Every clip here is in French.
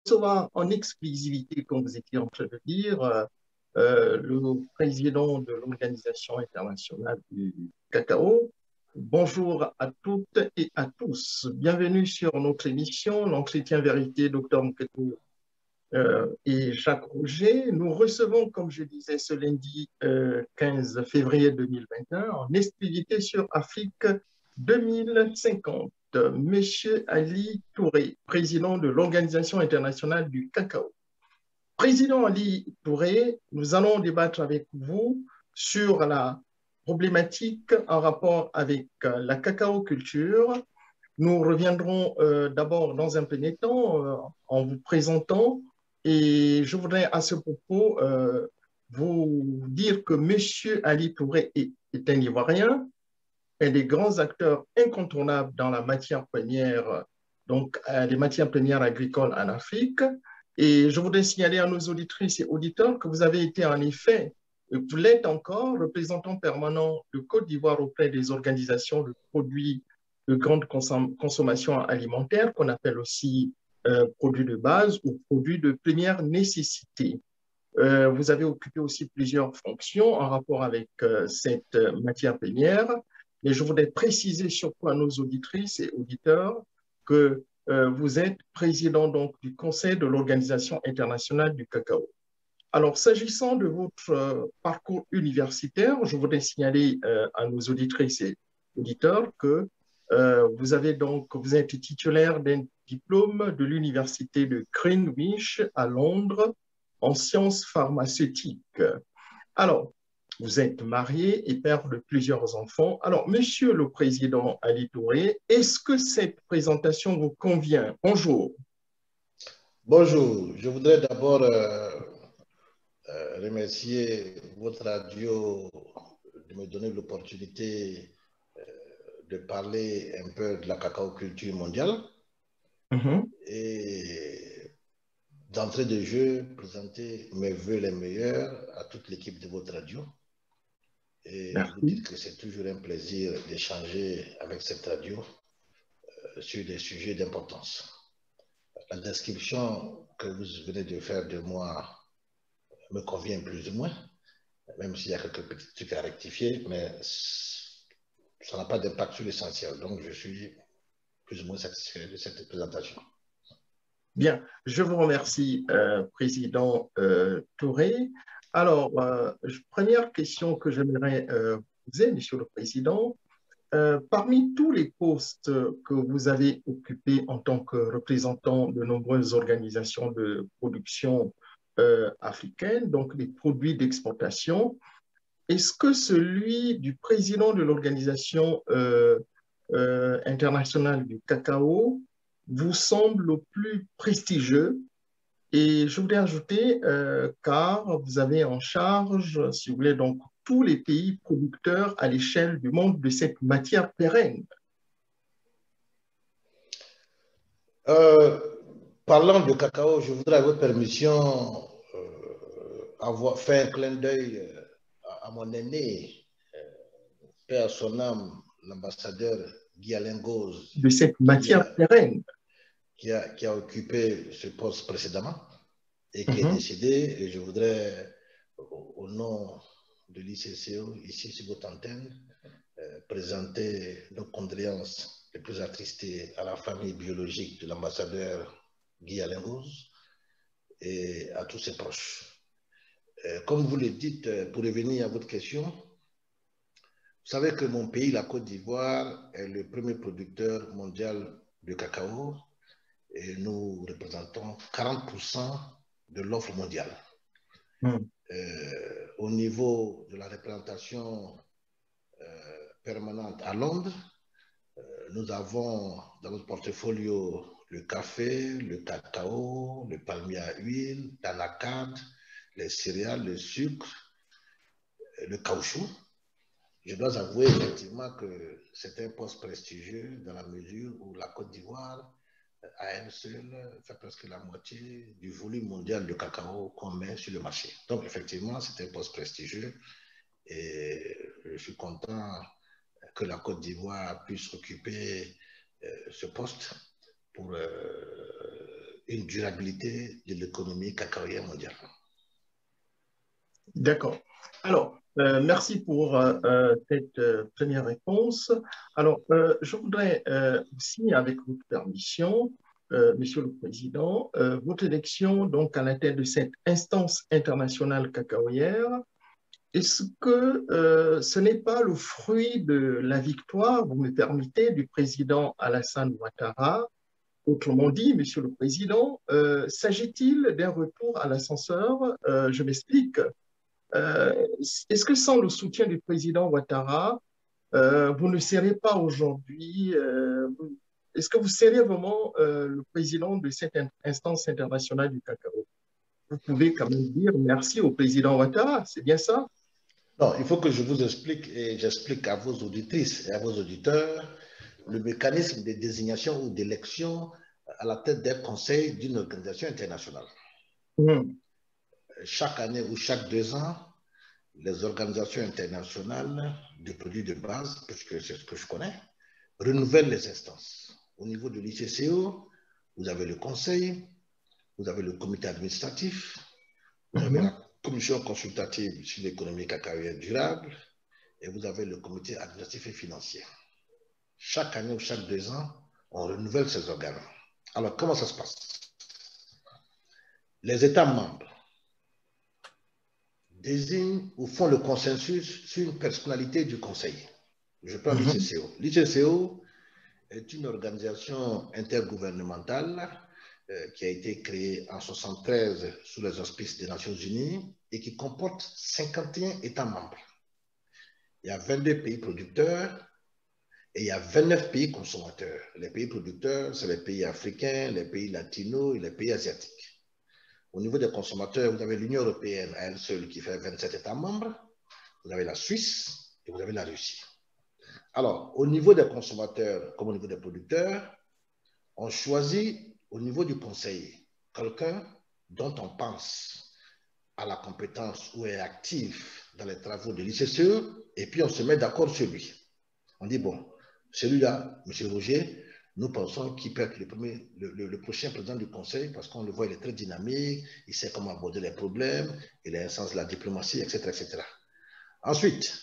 recevoir en exclusivité, comme vous étiez en train de dire, le président de l'Organisation internationale du cacao. Bonjour à toutes et à tous. Bienvenue sur notre émission, l'entretien vérité, Dr Mketou et Jacques Roger. Nous recevons, comme je disais, ce lundi 15 février 2021, en exclusivité sur Afrique 2050, Monsieur Ali Touré, président de l'Organisation internationale du cacao. Président Ali Touré, nous allons débattre avec vous sur la problématique en rapport avec la cacao-culture. Nous reviendrons d'abord dans un premier temps en vous présentant et je voudrais à ce propos vous dire que M. Ali Touré est un Ivoirien, un des grands acteurs incontournables dans la matière première, donc les matières premières agricoles en Afrique. Et je voudrais signaler à nos auditrices et auditeurs que vous avez été en effet, vous l'êtes encore, représentant permanent de Côte d'Ivoire auprès des organisations de produits de grande consommation alimentaire, qu'on appelle aussi produits de base ou produits de première nécessité. Vous avez occupé aussi plusieurs fonctions en rapport avec cette matière première, mais je voudrais préciser surtout à nos auditrices et auditeurs que vous êtes président donc du Conseil de l'Organisation internationale du cacao. Alors, s'agissant de votre parcours universitaire, je voudrais signaler à nos auditrices et auditeurs que vous êtes titulaire d'un diplôme de l'Université de Greenwich à Londres en sciences pharmaceutiques. Alors, vous êtes marié et père de plusieurs enfants. Alors, Monsieur le Président Ali Touré, est-ce que cette présentation vous convient? Bonjour. Bonjour, je voudrais d'abord remercier votre radio de me donner l'opportunité de parler un peu de la cacao-culture mondiale et d'entrée de jeu, présenter mes voeux les meilleurs à toute l'équipe de votre radio et vous dire que c'est toujours un plaisir d'échanger avec cette radio sur des sujets d'importance. La description que vous venez de faire de moi me convient plus ou moins, même s'il y a quelques petits trucs à rectifier, mais ça n'a pas d'impact sur l'essentiel. Donc, je suis plus ou moins satisfait de cette présentation. Bien, je vous remercie, Président Touré. Alors, première question que j'aimerais poser, Monsieur le Président. Parmi tous les postes que vous avez occupés en tant que représentant de nombreuses organisations de production africaines, donc des produits d'exportation, est-ce que celui du président de l'Organisation internationale du cacao vous semble le plus prestigieux? Et je voudrais ajouter, car vous avez en charge, si vous voulez, donc tous les pays producteurs à l'échelle du monde de cette matière pérenne. Parlant de cacao, je voudrais, avec votre permission, avoir fait un clin d'œil à mon aîné, paix à son âme, l'ambassadeur Guy Alain Gauze, de cette matière pérenne. Qui a occupé ce poste précédemment et qui est décédé. Et je voudrais, au nom de l'ICCO, ici sur votre antenne, présenter nos condoléances les plus attristées à la famille biologique de l'ambassadeur Guy Alain Gauze et à tous ses proches. Comme vous le dites, pour revenir à votre question, vous savez que mon pays, la Côte d'Ivoire, est le premier producteur mondial de cacao et nous représentons 40% de l'offre mondiale. Au niveau de la représentation permanente à Londres, nous avons dans notre portfolio le café, le cacao, le palmier à huile, l'anacarde, les céréales, le sucre, le caoutchouc. Je dois avouer effectivement que c'est un poste prestigieux dans la mesure où la Côte d'Ivoire, à elle seule, fait presque la moitié du volume mondial de cacao qu'on met sur le marché. Donc effectivement, c'est un poste prestigieux et je suis content que la Côte d'Ivoire puisse occuper ce poste pour une durabilité de l'économie cacaoyère mondiale. D'accord. Alors, merci pour cette première réponse. Alors, je voudrais aussi, avec votre permission, Monsieur le Président, votre élection donc à la tête de cette instance internationale cacaoyère, est-ce que ce n'est pas le fruit de la victoire, vous me permettez, du président Alassane Ouattara? Autrement dit, Monsieur le Président, s'agit-il d'un retour à l'ascenseur? Je m'explique. Euh, Est-ce que sans le soutien du président Ouattara, vous ne serez pas aujourd'hui, est-ce que vous serez vraiment le président de cette instance internationale du cacao? Vous pouvez quand même dire merci au président Ouattara, c'est bien ça? Non, il faut que je vous explique et j'explique à vos auditrices et à vos auditeurs le mécanisme de désignation ou d'élection à la tête d'un conseil d'une organisation internationale. Mhm. Chaque année ou chaque 2 ans, les organisations internationales de produits de base, puisque c'est ce que je connais, renouvellent les instances. Au niveau de l'ICCO, vous avez le conseil, vous avez le comité administratif, vous avez la commission consultative sur l'économie cacaoyère durable et vous avez le comité administratif et financier. Chaque année ou chaque 2 ans, on renouvelle ces organes. Alors, comment ça se passe? Les États membres désignent ou font le consensus sur une personnalité du conseil. Je prends l'ICCO. L'ICCO est une organisation intergouvernementale qui a été créée en 1973 sous les auspices des Nations Unies et qui comporte 51 États membres. Il y a 22 pays producteurs et il y a 29 pays consommateurs. Les pays producteurs, c'est les pays africains, les pays latinos et les pays asiatiques. Au niveau des consommateurs, vous avez l'Union européenne à elle seule qui fait 27 États membres. Vous avez la Suisse et vous avez la Russie. Alors, au niveau des consommateurs comme au niveau des producteurs, on choisit au niveau du conseil quelqu'un dont on pense à la compétence ou est actif dans les travaux de l'ICCE et puis on se met d'accord sur lui. On dit, bon, celui-là, M. Roger, nous pensons qu'il peut être le prochain président du conseil parce qu'on le voit, il est très dynamique, il sait comment aborder les problèmes, il a un sens de la diplomatie, etc., etc. Ensuite,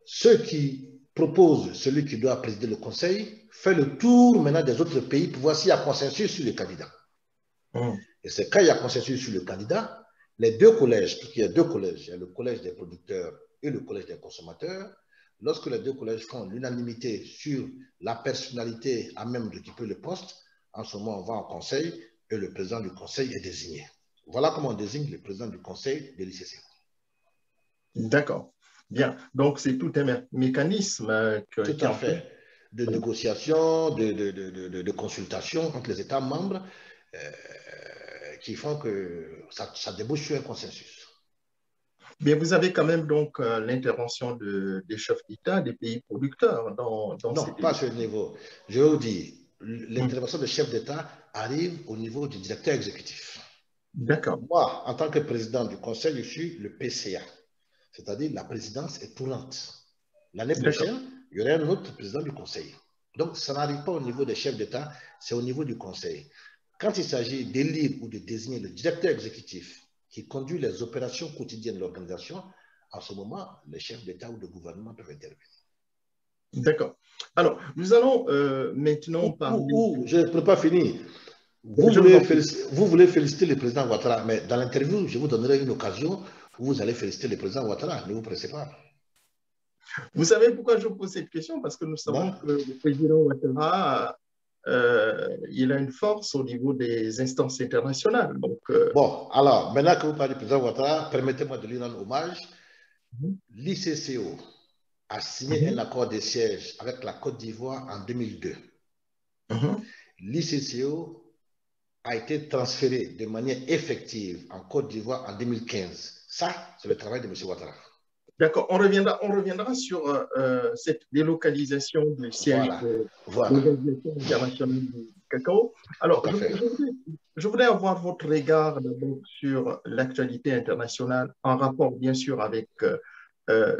ceux qui proposent celui qui doit présider le conseil fait le tour maintenant des autres pays pour voir s'il y a consensus sur le candidat. Et c'est quand il y a consensus sur le candidat, les deux collèges, parce qu'il y a deux collèges, il y a le collège des producteurs et le collège des consommateurs. Lorsque les deux collèges font l'unanimité sur la personnalité à même d'occuper le poste, en ce moment, on va en conseil et le président du conseil est désigné. Voilà comment on désigne le président du conseil de l'ICC. D'accord. Bien. Donc, c'est tout un mécanisme Tout qui à en fait. fait. De négociation, de consultation entre les États membres qui font que ça débouche sur un consensus. Mais vous avez quand même donc l'intervention des chefs d'État, des pays producteurs dans Non, cette pas à élection. ce niveau. Je vous dis, l'intervention des chefs d'État arrive au niveau du directeur exécutif. D'accord. Moi, en tant que président du conseil, je suis le PCA, c'est-à-dire la présidence est tournante. L'année D'accord. prochaine, il y aura un autre président du conseil. Donc, ça n'arrive pas au niveau des chefs d'État, c'est au niveau du conseil. Quand il s'agit d'élire ou de désigner le directeur exécutif qui conduit les opérations quotidiennes de l'organisation, en ce moment, les chefs d'État ou de gouvernement peuvent intervenir. D'accord. Alors, nous allons maintenant parler. Je ne peux pas finir. Vous Je vous en prie. voulez féliciter le président Ouattara, mais dans l'interview, je vous donnerai une occasion où vous allez féliciter le président Ouattara. Ne vous pressez pas. Vous savez pourquoi je vous pose cette question? Parce que nous Non? savons que le président Ouattara, il a une force au niveau des instances internationales. Donc, Bon, alors, maintenant que vous parlez du président Ouattara, permettez-moi de lui rendre hommage. L'ICCO a signé un accord de siège avec la Côte d'Ivoire en 2002. L'ICCO a été transféré de manière effective en Côte d'Ivoire en 2015. Ça, c'est le travail de M. Ouattara. d'accord, on reviendra sur cette délocalisation du siège Voilà, de voilà, l'Organisation internationale du cacao. tout Alors, à fait. je voudrais avoir votre regard d'abord sur l'actualité internationale en rapport, bien sûr, avec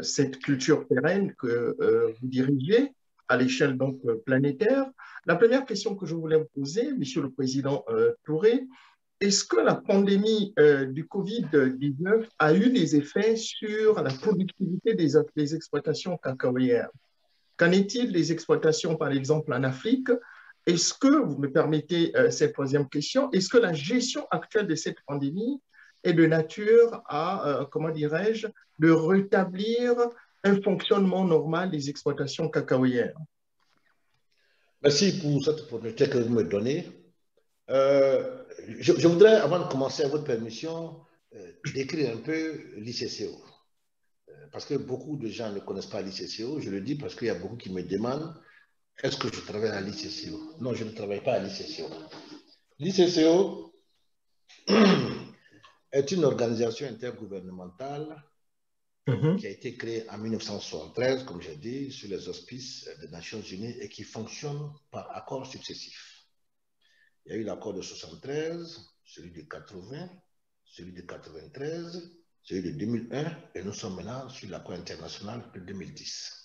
cette culture pérenne que vous dirigez. à l'échelle donc planétaire. La première question que je voulais vous poser, Monsieur le Président Touré, est-ce que la pandémie du Covid-19 a eu des effets sur la productivité des exploitations cacaoyères? Qu'en est-il des exploitations, par exemple, en Afrique? Est-ce que, vous me permettez cette troisième question, est-ce que la gestion actuelle de cette pandémie est de nature à, comment dirais-je, de rétablir un fonctionnement normal des exploitations cacaoyères? Merci pour cette opportunité que vous me donnez. Je voudrais, avant de commencer, à votre permission, décrire un peu l'ICCO. Parce que beaucoup de gens ne connaissent pas l'ICCO. Je le dis parce qu'il y a beaucoup qui me demandent est-ce que je travaille à l'ICCO? Non, je ne travaille pas à l'ICCO. L'ICCO est une organisation intergouvernementale qui a été créée en 1973, comme j'ai dit, sur les auspices des Nations Unies et qui fonctionne par accords successifs. Il y a eu l'accord de 73, celui de 80, celui de 93, celui de 2001 et nous sommes maintenant sur l'accord international de 2010.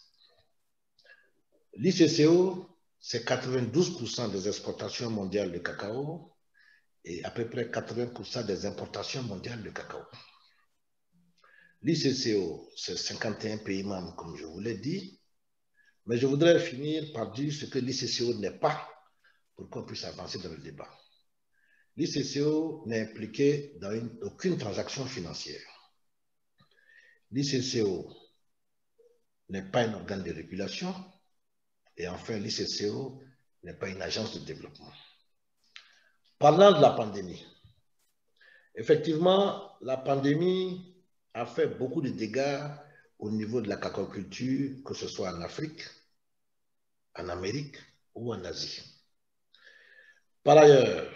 L'ICCO, c'est 92% des exportations mondiales de cacao et à peu près 80% des importations mondiales de cacao. L'ICCO, c'est 51 pays membres, comme je vous l'ai dit, mais je voudrais finir par dire ce que l'ICCO n'est pas pour qu'on puisse avancer dans le débat. L'ICCO n'est impliqué dans aucune transaction financière. L'ICCO n'est pas un organe de régulation et enfin l'ICCO n'est pas une agence de développement. Parlant de la pandémie, effectivement, la pandémie a fait beaucoup de dégâts au niveau de la cacaoculture, que ce soit en Afrique, en Amérique ou en Asie. Par ailleurs,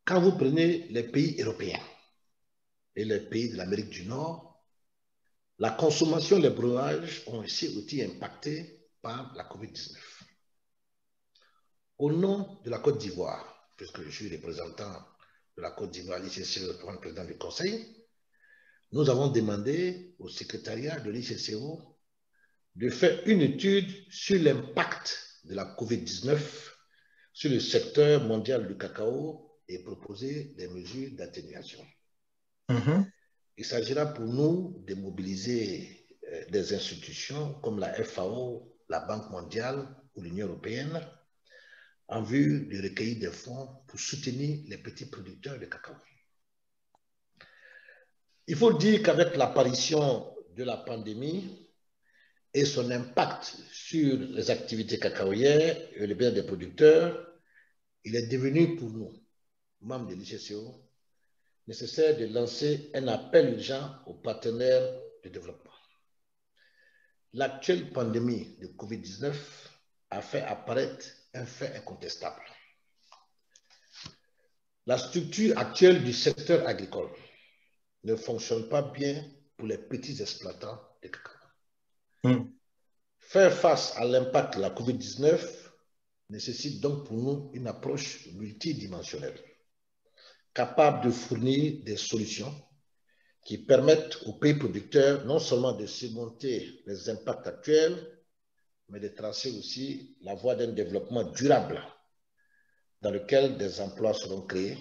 quand vous prenez les pays européens et les pays de l'Amérique du Nord, la consommation des breuvages ont aussi été impactés par la COVID-19. Au nom de la Côte d'Ivoire, puisque je suis représentant de la Côte d'Ivoire, l'ICCO, le président du Conseil, nous avons demandé au secrétariat de l'ICCO de faire une étude sur l'impact de la COVID-19 sur le secteur mondial du cacao et proposer des mesures d'atténuation. Il s'agira pour nous de mobiliser des institutions comme la FAO, la Banque mondiale ou l'Union européenne en vue de recueillir des fonds pour soutenir les petits producteurs de cacao. Il faut dire qu'avec l'apparition de la pandémie et son impact sur les activités cacaoyères et le bien des producteurs, il est devenu pour nous, membres de l'ICCO, nécessaire de lancer un appel urgent aux partenaires de développement. L'actuelle pandémie de COVID-19 a fait apparaître un fait incontestable. La structure actuelle du secteur agricole ne fonctionne pas bien pour les petits exploitants de cacao. Faire face à l'impact de la COVID-19 nécessite donc pour nous une approche multidimensionnelle, capable de fournir des solutions qui permettent aux pays producteurs non seulement de surmonter les impacts actuels, mais de tracer aussi la voie d'un développement durable dans lequel des emplois seront créés,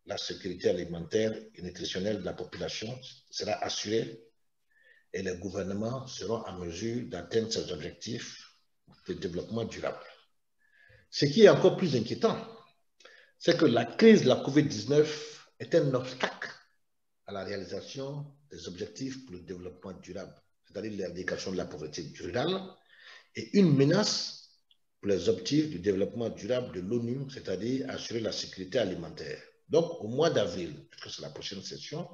la sécurité alimentaire et nutritionnelle de la population sera assurée et les gouvernements seront en mesure d'atteindre ces objectifs de développement durable. Ce qui est encore plus inquiétant, c'est que la crise de la COVID-19 est un obstacle à la réalisation des objectifs pour le développement durable, c'est-à-dire l'éradication de la pauvreté rurale, et une menace pour les objectifs du développement durable de l'ONU, c'est-à-dire assurer la sécurité alimentaire. Donc, au mois d'avril, puisque c'est la prochaine session,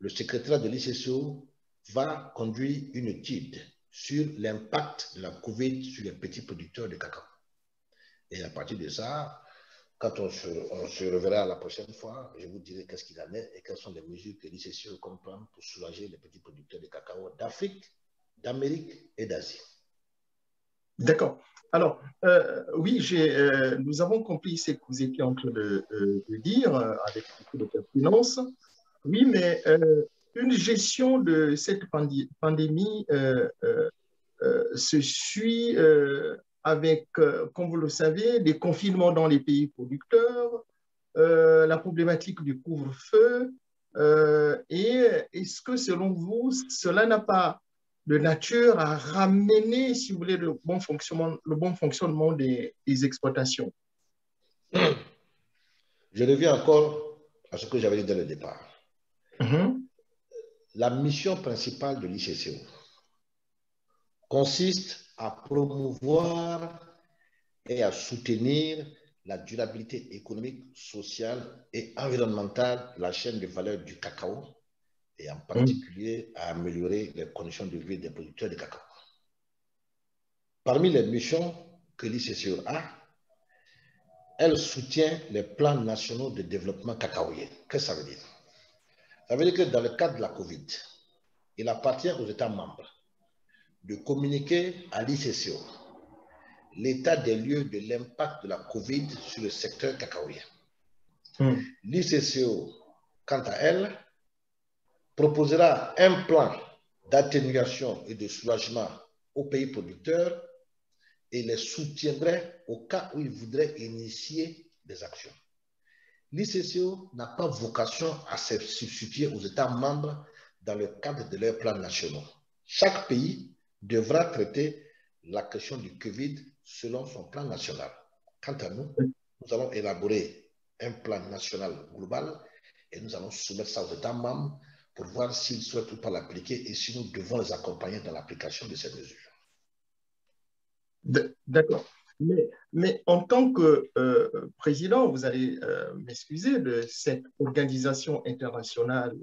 le secrétaire de l'ICCO va conduire une étude sur l'impact de la COVID sur les petits producteurs de cacao. Et à partir de ça, quand on se reverra la prochaine fois, je vous dirai qu'est-ce qu'il en est et quelles sont les mesures que l'ICCO comprend pour soulager les petits producteurs de cacao d'Afrique, d'Amérique et d'Asie. D'accord. Alors, oui, nous avons compris ce que vous étiez en train de dire avec beaucoup de pertinence. Oui, mais une gestion de cette pandémie se suit avec, comme vous le savez, des confinements dans les pays producteurs, la problématique du couvre-feu. Et est-ce que, selon vous, cela n'a pas de nature à ramener, si vous voulez, le bon fonctionnement des exploitations? Je reviens encore à ce que j'avais dit dès le départ. Mhm. La mission principale de l'ICCO consiste à promouvoir et à soutenir la durabilité économique, sociale et environnementale de la chaîne de valeur du cacao et en particulier à améliorer les conditions de vie des producteurs de cacao. Parmi les missions que l'ICCO a, elle soutient les plans nationaux de développement cacaoyer. Qu'est-ce que ça veut dire? Ça veut dire que dans le cadre de la COVID, il appartient aux États membres de communiquer à l'ICCO l'état des lieux de l'impact de la COVID sur le secteur cacaoyer. L'ICCO, quant à elle, proposera un plan d'atténuation et de soulagement aux pays producteurs et les soutiendrait au cas où ils voudraient initier des actions. L'ICCO n'a pas vocation à se substituer aux États membres dans le cadre de leurs plans nationaux. Chaque pays devra traiter la question du COVID selon son plan national. Quant à nous, nous allons élaborer un plan national global et nous allons soumettre ça aux États membres pour voir s'ils souhaitent ou pas l'appliquer et si nous devons les accompagner dans l'application de ces mesures. D'accord. Mais en tant que président, vous allez m'excuser de cette organisation internationale.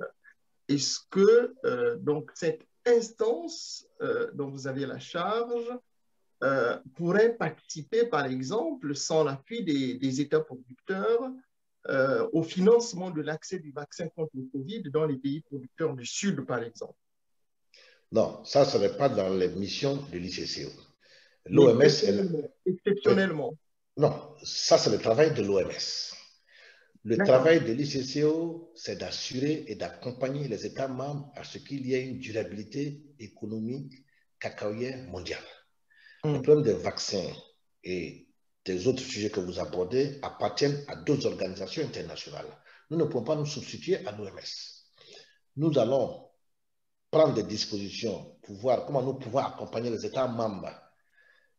Est-ce que donc cette instance dont vous avez la charge pourrait participer, par exemple, sans l'appui des États producteurs, au financement de l'accès du vaccin contre le Covid dans les pays producteurs du Sud, par exemple? Non, ça, ce n'est pas dans les missions de l'ICCO. L'OMS, exceptionnellement. Non, ça, c'est le travail de l'OMS. Le travail de l'ICCO, c'est d'assurer et d'accompagner les États membres à ce qu'il y ait une durabilité économique cacaoyère mondiale. Le problème des vaccins et des autres sujets que vous abordez appartiennent à d'autres organisations internationales. Nous ne pouvons pas nous substituer à l'OMS. Nous allons prendre des dispositions pour voir comment nous pouvons accompagner les États membres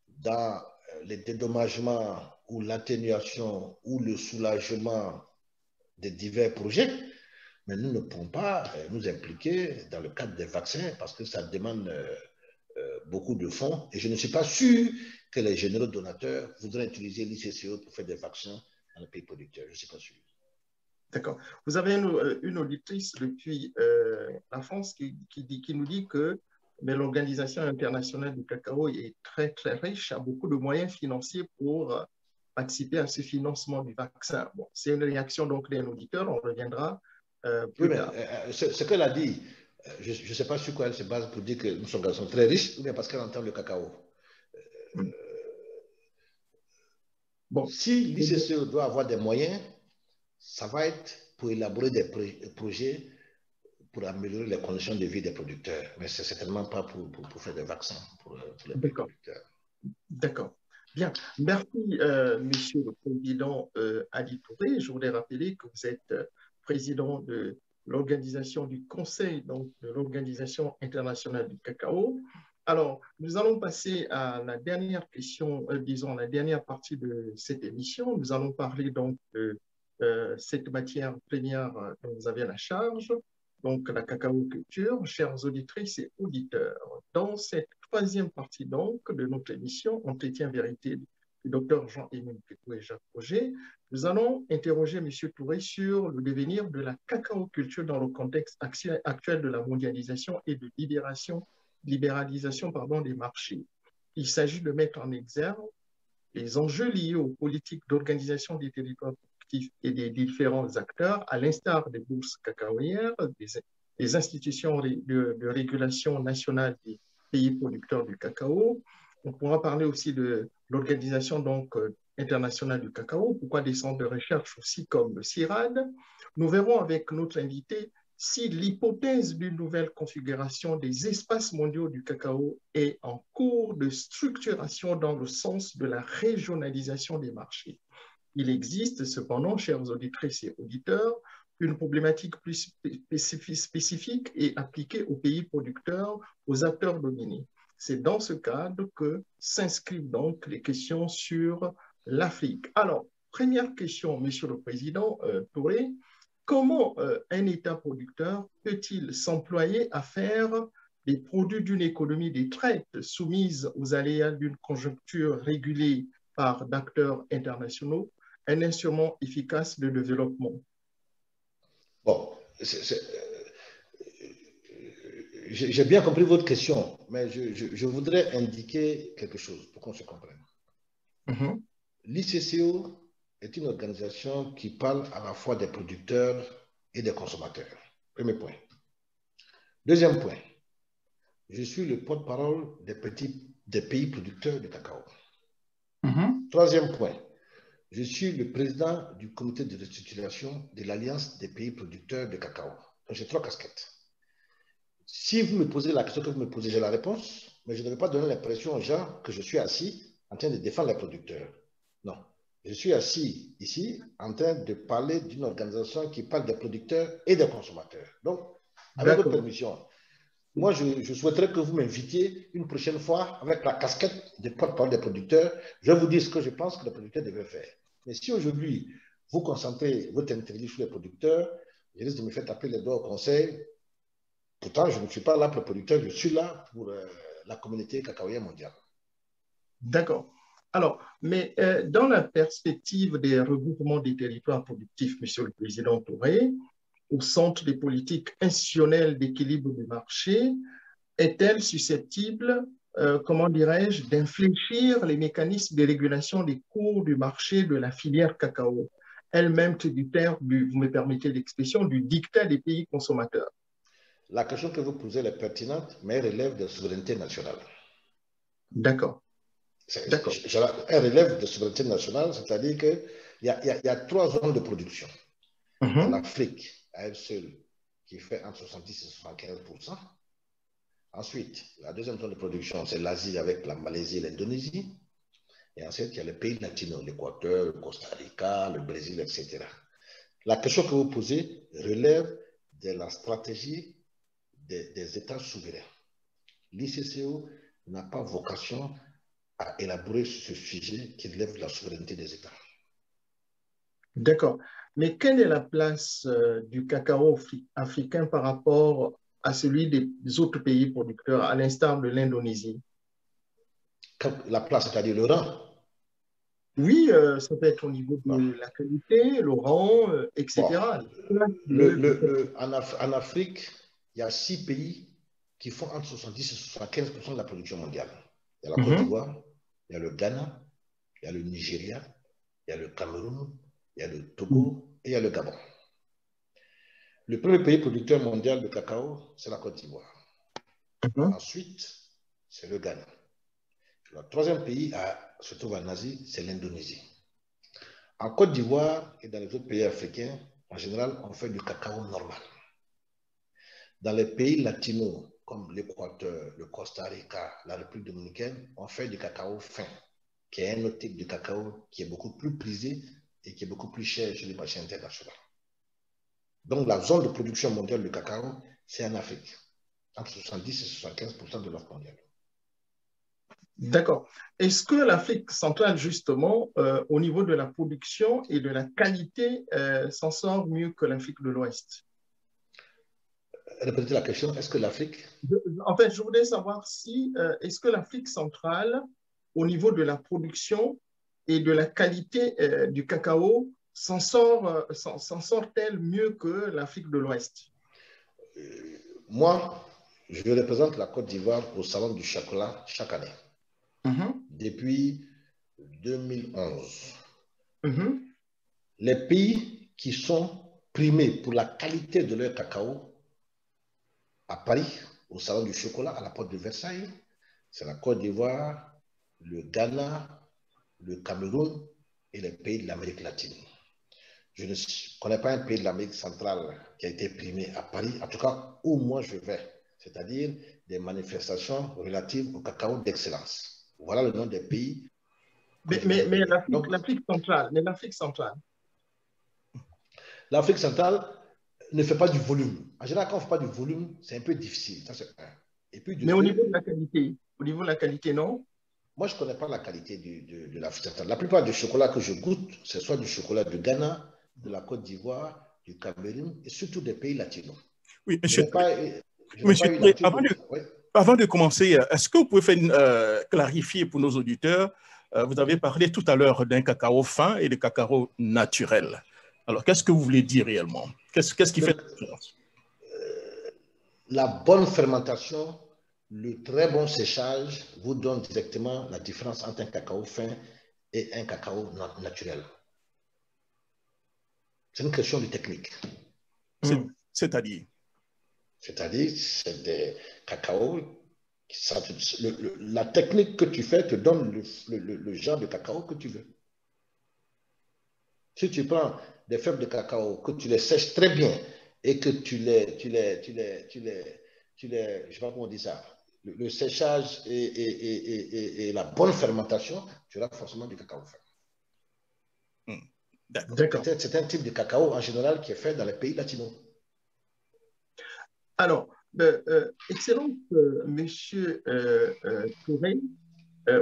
dans les dédommagements ou l'atténuation ou le soulagement de divers projets, mais nous ne pouvons pas nous impliquer dans le cadre des vaccins parce que ça demande beaucoup de fonds et je ne suis pas sûr que les généraux donateurs voudraient utiliser l'ICCO pour faire des vaccins dans les pays producteurs. Je ne suis pas sûr. D'accord. Vous avez une auditrice depuis la France qui nous dit que l'Organisation internationale du cacao est très, très riche, a beaucoup de moyens financiers pour participer à ce financement du vaccin. Bon, c'est une réaction donc d'un auditeur, on reviendra plus tard. Ce qu'elle a dit, je ne sais pas sur quoi elle se base pour dire que nous sommes très riches, ou bien parce qu'elle entend le cacao. Bon, si l'ICCO doit avoir des moyens, ça va être pour élaborer des projets pour améliorer les conditions de vie des producteurs. Mais ce n'est certainement pas pour faire des vaccins pour les producteurs. D'accord. Bien. Merci, Monsieur le Président Ali Touré. Je voudrais rappeler que vous êtes président de l'organisation du Conseil, donc de l'Organisation internationale du cacao. Alors, nous allons passer à la dernière question, disons, la dernière partie de cette émission. Nous allons parler donc de cette matière première dont vous avez la charge, donc la cacao-culture. Chères auditrices et auditeurs, dans cette troisième partie donc de notre émission Entretien vérité du Dr Jean-Émile Pétou et Jacques Roger, nous allons interroger M. Touré sur le devenir de la cacao-culture dans le contexte actuel de la mondialisation et de libéralisation des marchés. Il s'agit de mettre en exergue les enjeux liés aux politiques d'organisation des territoires et des différents acteurs, à l'instar des bourses cacaoyères, des institutions de régulation nationale des pays producteurs du cacao. On pourra parler aussi de l'organisation internationale du cacao, pourquoi des centres de recherche aussi comme le CIRAD. Nous verrons avec notre invité si l'hypothèse d'une nouvelle configuration des espaces mondiaux du cacao est en cours de structuration dans le sens de la régionalisation des marchés. Il existe cependant, chers auditrices et auditeurs, une problématique plus spécifique et appliquée aux pays producteurs, aux acteurs dominés. C'est dans ce cadre que s'inscrivent donc les questions sur l'Afrique. Alors, première question, Monsieur le Président Touré, comment un État producteur peut-il s'employer à faire des produits d'une économie des traites soumise aux aléas d'une conjoncture régulée par d'acteurs internationaux un instrument efficace de développement? Bon, j'ai bien compris votre question, mais je voudrais indiquer quelque chose pour qu'on se comprenne. L'ICCO est une organisation qui parle à la fois des producteurs et des consommateurs. Premier point. Deuxième point, je suis le porte-parole des pays producteurs de cacao. Troisième point, je suis le président du comité de restructuration de l'Alliance des pays producteurs de cacao. Donc, j'ai 3 casquettes. Si vous me posez la question que vous me posez, j'ai la réponse, mais je ne vais pas donner l'impression aux gens que je suis assis en train de défendre les producteurs. Non. Je suis assis ici en train de parler d'une organisation qui parle des producteurs et des consommateurs. Donc, avec votre permission, moi, je souhaiterais que vous m'invitiez une prochaine fois avec la casquette de porte-parole des producteurs. Je vais vous dire ce que je pense que les producteurs devraient faire. Mais si aujourd'hui, vous concentrez votre interview sur les producteurs, je risque de me faire taper les doigts au conseil. Pourtant, je ne suis pas là pour les producteurs, je suis là pour la communauté cacaoyenne mondiale. D'accord. Alors, mais dans la perspective des regroupements des territoires productifs, Monsieur le Président Touré, au centre des politiques institutionnelles d'équilibre du marché, est-elle susceptible, comment dirais-je, d'infléchir les mécanismes de régulation des cours du marché de la filière cacao, elle-même tributaire du, vous me permettez l'expression, du dictat des pays consommateurs? La question que vous posez est pertinente, mais elle relève de la souveraineté nationale. D'accord. Elle relève de souveraineté nationale, c'est-à-dire qu'il y a 3 zones de production. En Afrique, à elle seule, qui fait entre 70 et 75%. Ensuite, la deuxième zone de production, c'est l'Asie avec la Malaisie et l'Indonésie. Et ensuite, il y a les pays latinos, l'Équateur, le Costa Rica, le Brésil, etc. La question que vous posez relève de la stratégie des États souverains. L'ICCO n'a pas vocation à élaborer ce sujet qui relève de la souveraineté des États. D'accord. Mais quelle est la place du cacao africain par rapport à celui des autres pays producteurs, à l'instar de l'Indonésie? La place, c'est-à-dire le rang? Oui, ça peut être au niveau de la qualité, le rang, etc. Bon. En Afrique, il y a 6 pays qui font entre 70 et 75% de la production mondiale. Il y a la Côte d'Ivoire, il y a le Ghana, il y a le Nigeria, il y a le Cameroun, il y a le Togo et il y a le Gabon. Le premier pays producteur mondial de cacao, c'est la Côte d'Ivoire. Ensuite, c'est le Ghana. Le troisième pays se trouve en Asie, c'est l'Indonésie. En Côte d'Ivoire et dans les autres pays africains, en général, on fait du cacao normal. Dans les pays latinos, comme l'Équateur, le Costa Rica, la République dominicaine, on fait du cacao fin, qui est un autre type de cacao qui est beaucoup plus prisé et qui est beaucoup plus cher sur les marchés internationaux. Donc, la zone de production mondiale du cacao, c'est en Afrique, entre 70 et 75% de l'offre mondiale. D'accord. Est-ce que l'Afrique centrale, justement, au niveau de la production et de la qualité, s'en sort mieux que l'Afrique de l'Ouest? Répétez la question, est-ce que l'Afrique... En fait, je voudrais savoir si, est-ce que l'Afrique centrale, au niveau de la production et de la qualité du cacao, s'en sort-elle mieux que l'Afrique de l'Ouest? Moi, je représente la Côte d'Ivoire au Salon du chocolat chaque année. Depuis 2011. Les pays qui sont primés pour la qualité de leur cacao à Paris, au Salon du chocolat, à la porte de Versailles, c'est la Côte d'Ivoire, le Ghana, le Cameroun et les pays de l'Amérique latine. Je ne connais pas un pays de l'Amérique centrale qui a été primé à Paris, en tout cas où moi je vais, c'est-à-dire des manifestations relatives au cacao d'excellence. Voilà le nom des pays que je vais vous Mais donner. Donc, l'Afrique centrale. l'Afrique centrale ne fait pas du volume. En général, quand on ne fait pas du volume, c'est un peu difficile. Ça, c'est un. Et puis, de Mais au niveau de deux, la qualité, non? moi, je ne connais pas la qualité de l'Afrique centrale. La plupart du chocolat que je goûte, c'est soit du chocolat du Ghana, de la Côte d'Ivoire, du Cameroun et surtout des pays latinos. Oui, Je n'ai pas, monsieur eu Touré, l'habitude de... Oui. avant de commencer, est-ce que vous pouvez clarifier pour nos auditeurs, vous avez parlé tout à l'heure d'un cacao fin et de cacao naturel. Alors, qu'est-ce que vous voulez dire réellement? Qu'est-ce qui fait la différence? La bonne fermentation, le très bon séchage vous donne directement la différence entre un cacao fin et un cacao naturel. C'est une question de technique. C'est-à-dire? C'est-à-dire, c'est des cacaos, la technique que tu fais te donne le genre de cacao que tu veux. Si tu prends des fèves de cacao, que tu les sèches très bien et que je ne sais pas comment on dit ça, le séchage et la bonne fermentation, tu auras forcément du cacao fin. D'accord. C'est un type de cacao en général qui est fait dans les pays latinos. Alors, excellent, monsieur Touré,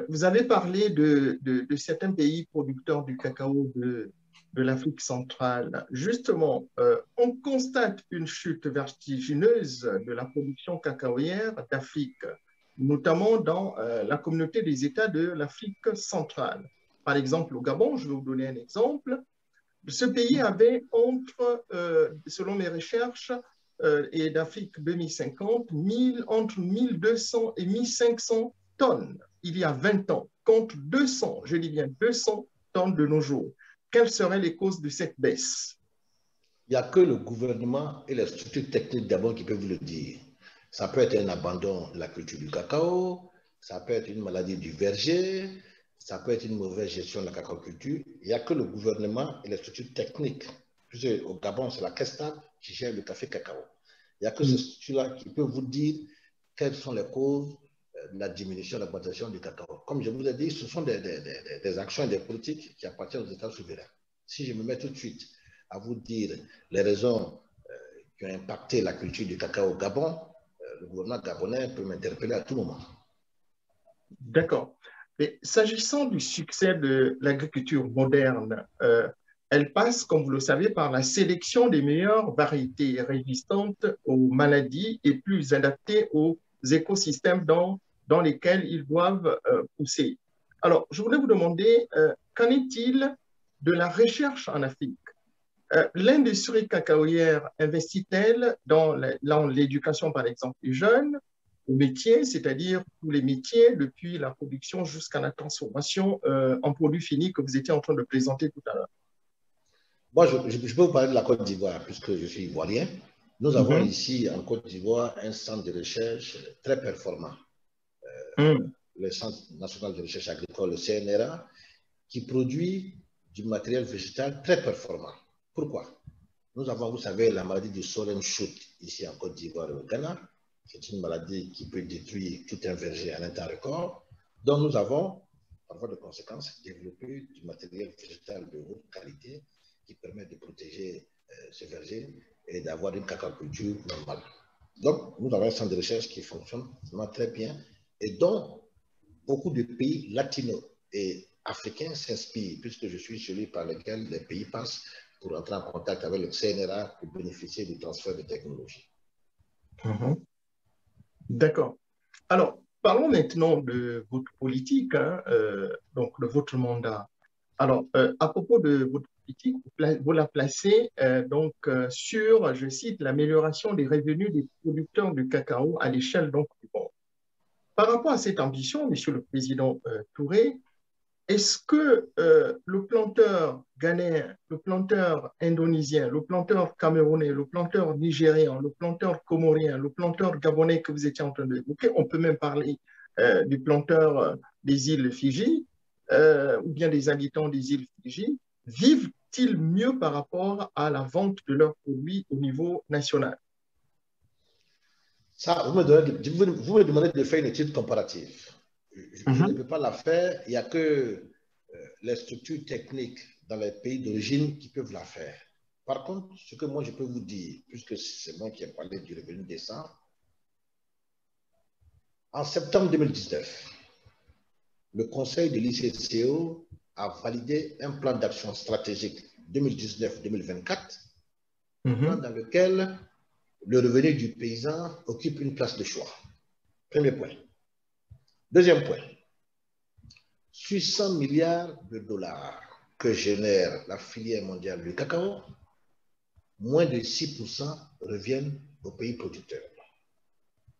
vous avez parlé de certains pays producteurs du cacao de l'Afrique centrale. Justement, on constate une chute vertigineuse de la production cacaoyère d'Afrique, notamment dans la communauté des États de l'Afrique centrale. Par exemple, au Gabon, je vais vous donner un exemple. Ce pays avait selon mes recherches, et d'Afrique 2050, entre 1200 et 1500 tonnes il y a 20 ans, contre 200, je dis bien 200 tonnes de nos jours. Quelles seraient les causes de cette baisse? Il n'y a que le gouvernement et les structures techniques d'abord qui peuvent vous le dire. Ça peut être un abandon de la culture du cacao, ça peut être une maladie du verger, ça peut être une mauvaise gestion de la cacaoculture. Il n'y a que le gouvernement et les structures techniques. Au Gabon, c'est la Kestab qui gère le café cacao. Il n'y a que ces structures-là qui peuvent vous dire quelles sont les causes de la diminution de la plantation du cacao. Comme je vous ai dit, ce sont des actions et des politiques qui appartiennent aux États souverains. Si je me mets tout de suite à vous dire les raisons qui ont impacté la culture du cacao au Gabon, le gouvernement gabonais peut m'interpeller à tout moment. D'accord. Mais s'agissant du succès de l'agriculture moderne, elle passe, comme vous le savez, par la sélection des meilleures variétés résistantes aux maladies et plus adaptées aux écosystèmes dans lesquels ils doivent pousser. Alors, je voulais vous demander, qu'en est-il de la recherche en Afrique? L'industrie cacaoyère investit-elle dans l'éducation, par exemple, des jeunes, aux métiers, c'est-à-dire tous les métiers, depuis la production jusqu'à la transformation en produit fini que vous étiez en train de présenter tout à l'heure? Moi, je peux vous parler de la Côte d'Ivoire, puisque je suis ivoirien. Nous avons ici, en Côte d'Ivoire, un centre de recherche très performant. Le Centre national de recherche agricole, le CNRA, qui produit du matériel végétal très performant. Pourquoi? Nous avons, vous savez, la maladie du Solen Shoot ici en Côte d'Ivoire et au Ghana. C'est une maladie qui peut détruire tout un verger en un temps record. Donc, nous avons, par voie de conséquence, développé du matériel végétal de haute qualité qui permet de protéger ce verger et d'avoir une cacaoculture normale. Donc, nous avons un centre de recherche qui fonctionne vraiment très bien et dont beaucoup de pays latinos et africains s'inspirent, puisque je suis celui par lequel les pays passent pour entrer en contact avec le CNRA pour bénéficier du transfert de technologie. D'accord. Alors, parlons maintenant de votre politique, donc de votre mandat. Alors, à propos de votre politique, vous la placez sur, je cite, l'amélioration des revenus des producteurs de cacao à l'échelle donc du monde. Par rapport à cette ambition, Monsieur le Président Touré, est-ce que le planteur ghanéen, le planteur indonésien, le planteur camerounais, le planteur nigérien, le planteur comorien, le planteur gabonais que vous étiez en train d'évoquer, on peut même parler du planteur des îles Fidji ou bien des habitants des îles Fidji, vivent font-ils mieux par rapport à la vente de leurs produits au niveau national? Ça, vous me demandez de faire une étude comparative. Je ne peux pas la faire. Il n'y a que les structures techniques dans les pays d'origine qui peuvent la faire. Par contre, ce que moi je peux vous dire, puisque c'est moi qui ai parlé du revenu décent, en septembre 2019, le conseil de l'ICCO a validé un plan d'action stratégique 2019-2024, plan dans lequel le revenu du paysan occupe une place de choix. Premier point. Deuxième point. Sur 100 milliards de dollars que génère la filière mondiale du cacao, moins de 6% reviennent aux pays producteurs.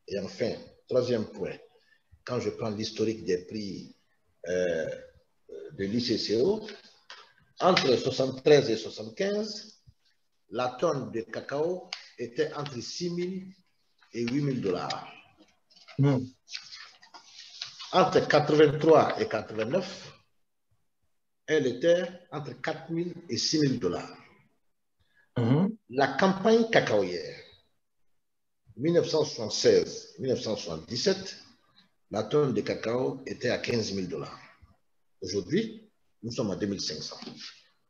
Et enfin, troisième point, quand je prends l'historique des prix de l'ICCO, entre 73 et 75, la tonne de cacao était entre 6 000 et 8 000 dollars. Entre 83 et 89, elle était entre 4 000 et 6 000 dollars. La campagne cacaoyère, 1976-1977, la tonne de cacao était à 15 000 dollars. Aujourd'hui, nous sommes à 2500.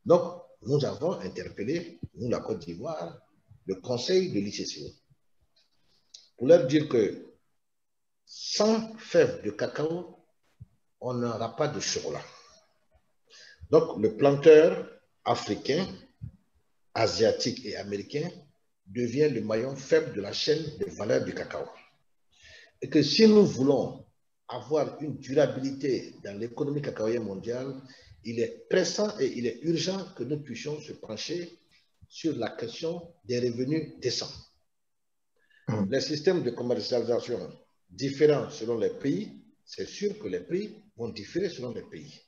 Donc, nous avons interpellé, nous, la Côte d'Ivoire, le conseil de l'ICCO pour leur dire que sans fèves de cacao, on n'aura pas de chocolat. Donc, le planteur africain, asiatique et américain devient le maillon faible de la chaîne de valeur du cacao. Et que si nous voulons avoir une durabilité dans l'économie cacaoyère mondiale, il est pressant et il est urgent que nous puissions se pencher sur la question des revenus décents. Les systèmes de commercialisation différents selon les pays, c'est sûr que les prix vont différer selon les pays.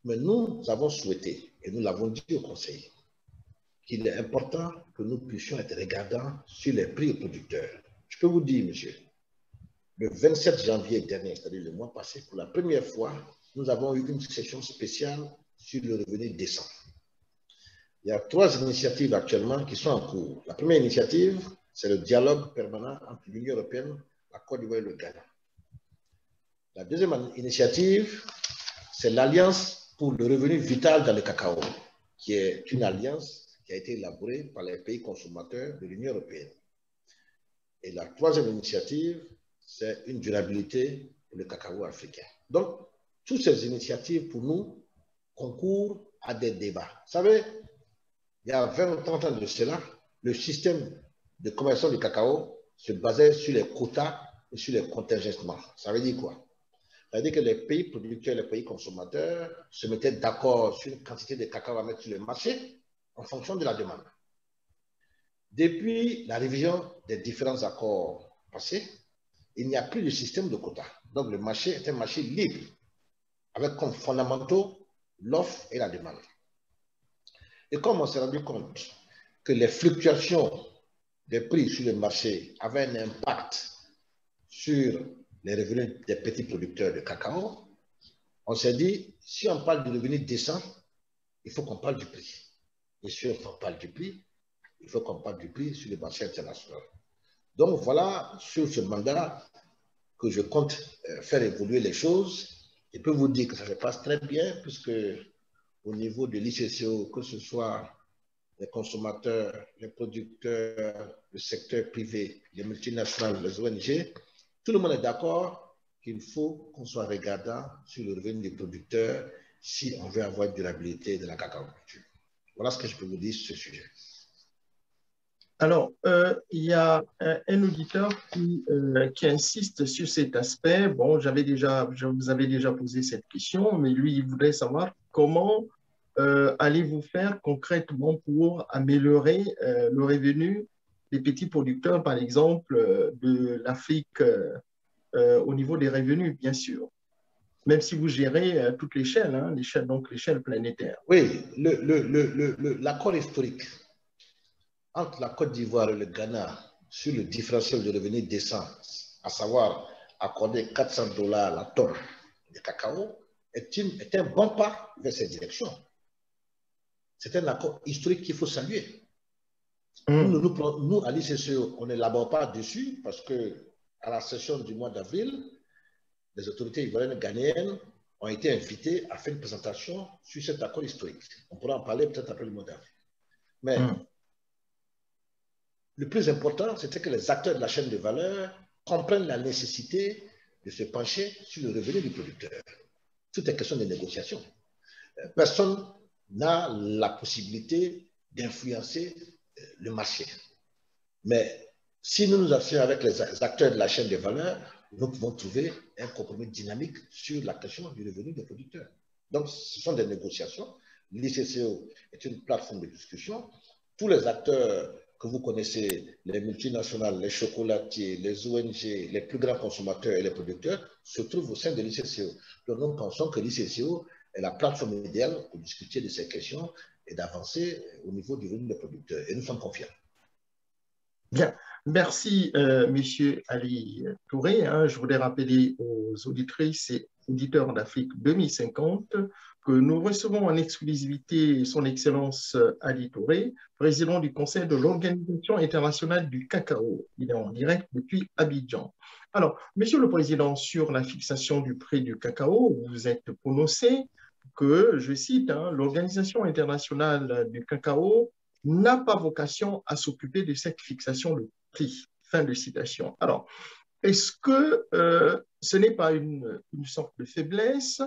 Mais nous avons souhaité, et nous l'avons dit au Conseil, qu'il est important que nous puissions être regardants sur les prix aux producteurs. Je peux vous dire, monsieur, le 27 janvier dernier, c'est-à-dire le mois passé, pour la première fois, nous avons eu une session spéciale sur le revenu décent. Il y a 3 initiatives actuellement qui sont en cours. La première initiative, c'est le dialogue permanent entre l'Union européenne, la Côte d'Ivoire et le Ghana. La deuxième initiative, c'est l'Alliance pour le revenu vital dans le cacao, qui est une alliance qui a été élaborée par les pays consommateurs de l'Union européenne. Et la troisième initiative, c'est une durabilité pour le cacao africain. Donc, toutes ces initiatives, pour nous, concourent à des débats. Vous savez, il y a 20 ou 30 ans de cela, le système de commercialisation du cacao se basait sur les quotas et sur les contingentements. Ça veut dire quoi? Ça veut dire que les pays producteurs et les pays consommateurs se mettaient d'accord sur une quantité de cacao à mettre sur le marché en fonction de la demande. Depuis la révision des différents accords passés, il n'y a plus de système de quotas. Donc le marché est un marché libre, avec comme fondamentaux l'offre et la demande. Et comme on s'est rendu compte que les fluctuations des prix sur le marché avaient un impact sur les revenus des petits producteurs de cacao, on s'est dit, si on parle de revenus décents, il faut qu'on parle du prix. Et si on parle du prix, il faut qu'on parle du prix sur le marché international. Donc voilà, sur ce mandat que je compte faire évoluer les choses. Je peux vous dire que ça se passe très bien, puisque au niveau de l'ICCO, que ce soit les consommateurs, les producteurs, le secteur privé, les multinationales, les ONG, tout le monde est d'accord qu'il faut qu'on soit regardant sur le revenu des producteurs si on veut avoir une durabilité de la cacao-culture. Voilà ce que je peux vous dire sur ce sujet. Alors, il y a un auditeur qui insiste sur cet aspect. Bon, je vous avais déjà posé cette question, mais lui, il voudrait savoir comment allez-vous faire concrètement pour améliorer le revenu des petits producteurs, par exemple, de l'Afrique au niveau des revenus, bien sûr, même si vous gérez toute l'échelle, hein, donc l'échelle planétaire. Oui, l'accord historique entre la Côte d'Ivoire et le Ghana sur le différentiel de revenus décent, à savoir accorder 400 $ la tonne de cacao, est un bon pas vers cette direction. C'est un accord historique qu'il faut saluer. Mm. Nous, à l'ICCE, on n'élabore pas dessus parce que à la session du mois d'avril, les autorités ivoiriennes ghanéennes ont été invitées à faire une présentation sur cet accord historique. On pourra en parler peut-être après le mois d'avril. Mais le plus important, c'était que les acteurs de la chaîne de valeur comprennent la nécessité de se pencher sur le revenu du producteur. Tout est question de négociation. Personne n'a la possibilité d'influencer le marché. Mais si nous nous asseyons avec les acteurs de la chaîne de valeur, nous pouvons trouver un compromis dynamique sur la question du revenu des producteurs. Donc, ce sont des négociations. L'ICCO est une plateforme de discussion. Tous les acteurs que vous connaissez, les multinationales, les chocolatiers, les ONG, les plus grands consommateurs et les producteurs, se trouvent au sein de l'ICCO. Donc, nous pensons que l'ICCO est la plateforme idéale pour discuter de ces questions et d'avancer au niveau du revenu des producteurs. Et nous sommes confiants. Bien, merci, Monsieur Ali Touré. Je voudrais rappeler aux auditrices et auditeurs d'Afrique 2050 que nous recevons en exclusivité son Excellence Ali Touré, président du Conseil de l'Organisation internationale du cacao. Il est en direct depuis Abidjan. Alors, Monsieur le Président, sur la fixation du prix du cacao, vous êtes prononcé que, je cite, l'Organisation internationale du cacao n'a pas vocation à s'occuper de cette fixation de prix. Fin de citation. Alors, est-ce que ce n'est pas une sorte de faiblesse?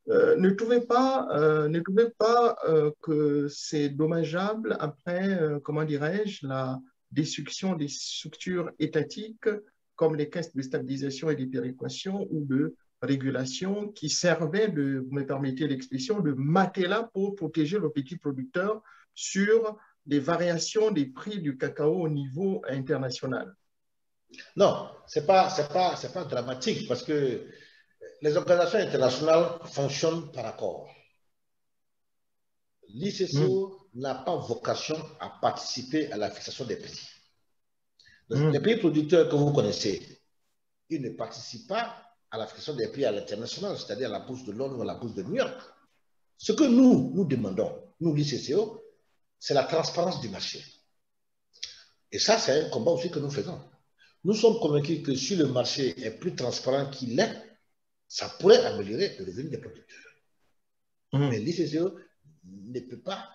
Ne trouvez pas que c'est dommageable après, comment dirais-je, la destruction des structures étatiques comme les caisses de stabilisation et de péréquation ou de régulation qui servaient de, vous me permettez l'expression, de matelas pour protéger le petit producteur sur les variations des prix du cacao au niveau international? Non, c'est pas dramatique parce que les organisations internationales fonctionnent par accord. L'ICCO n'a pas vocation à participer à la fixation des prix. Les pays producteurs que vous connaissez, ils ne participent pas à la fixation des prix à l'international, c'est-à-dire à la bourse de Londres ou à la bourse de New York. Ce que nous demandons, nous, l'ICCO, c'est la transparence du marché. Et ça, c'est un combat aussi que nous faisons. Nous sommes convaincus que si le marché est plus transparent qu'il l'est, ça pourrait améliorer le revenu des producteurs. Mais l'ICCO ne peut pas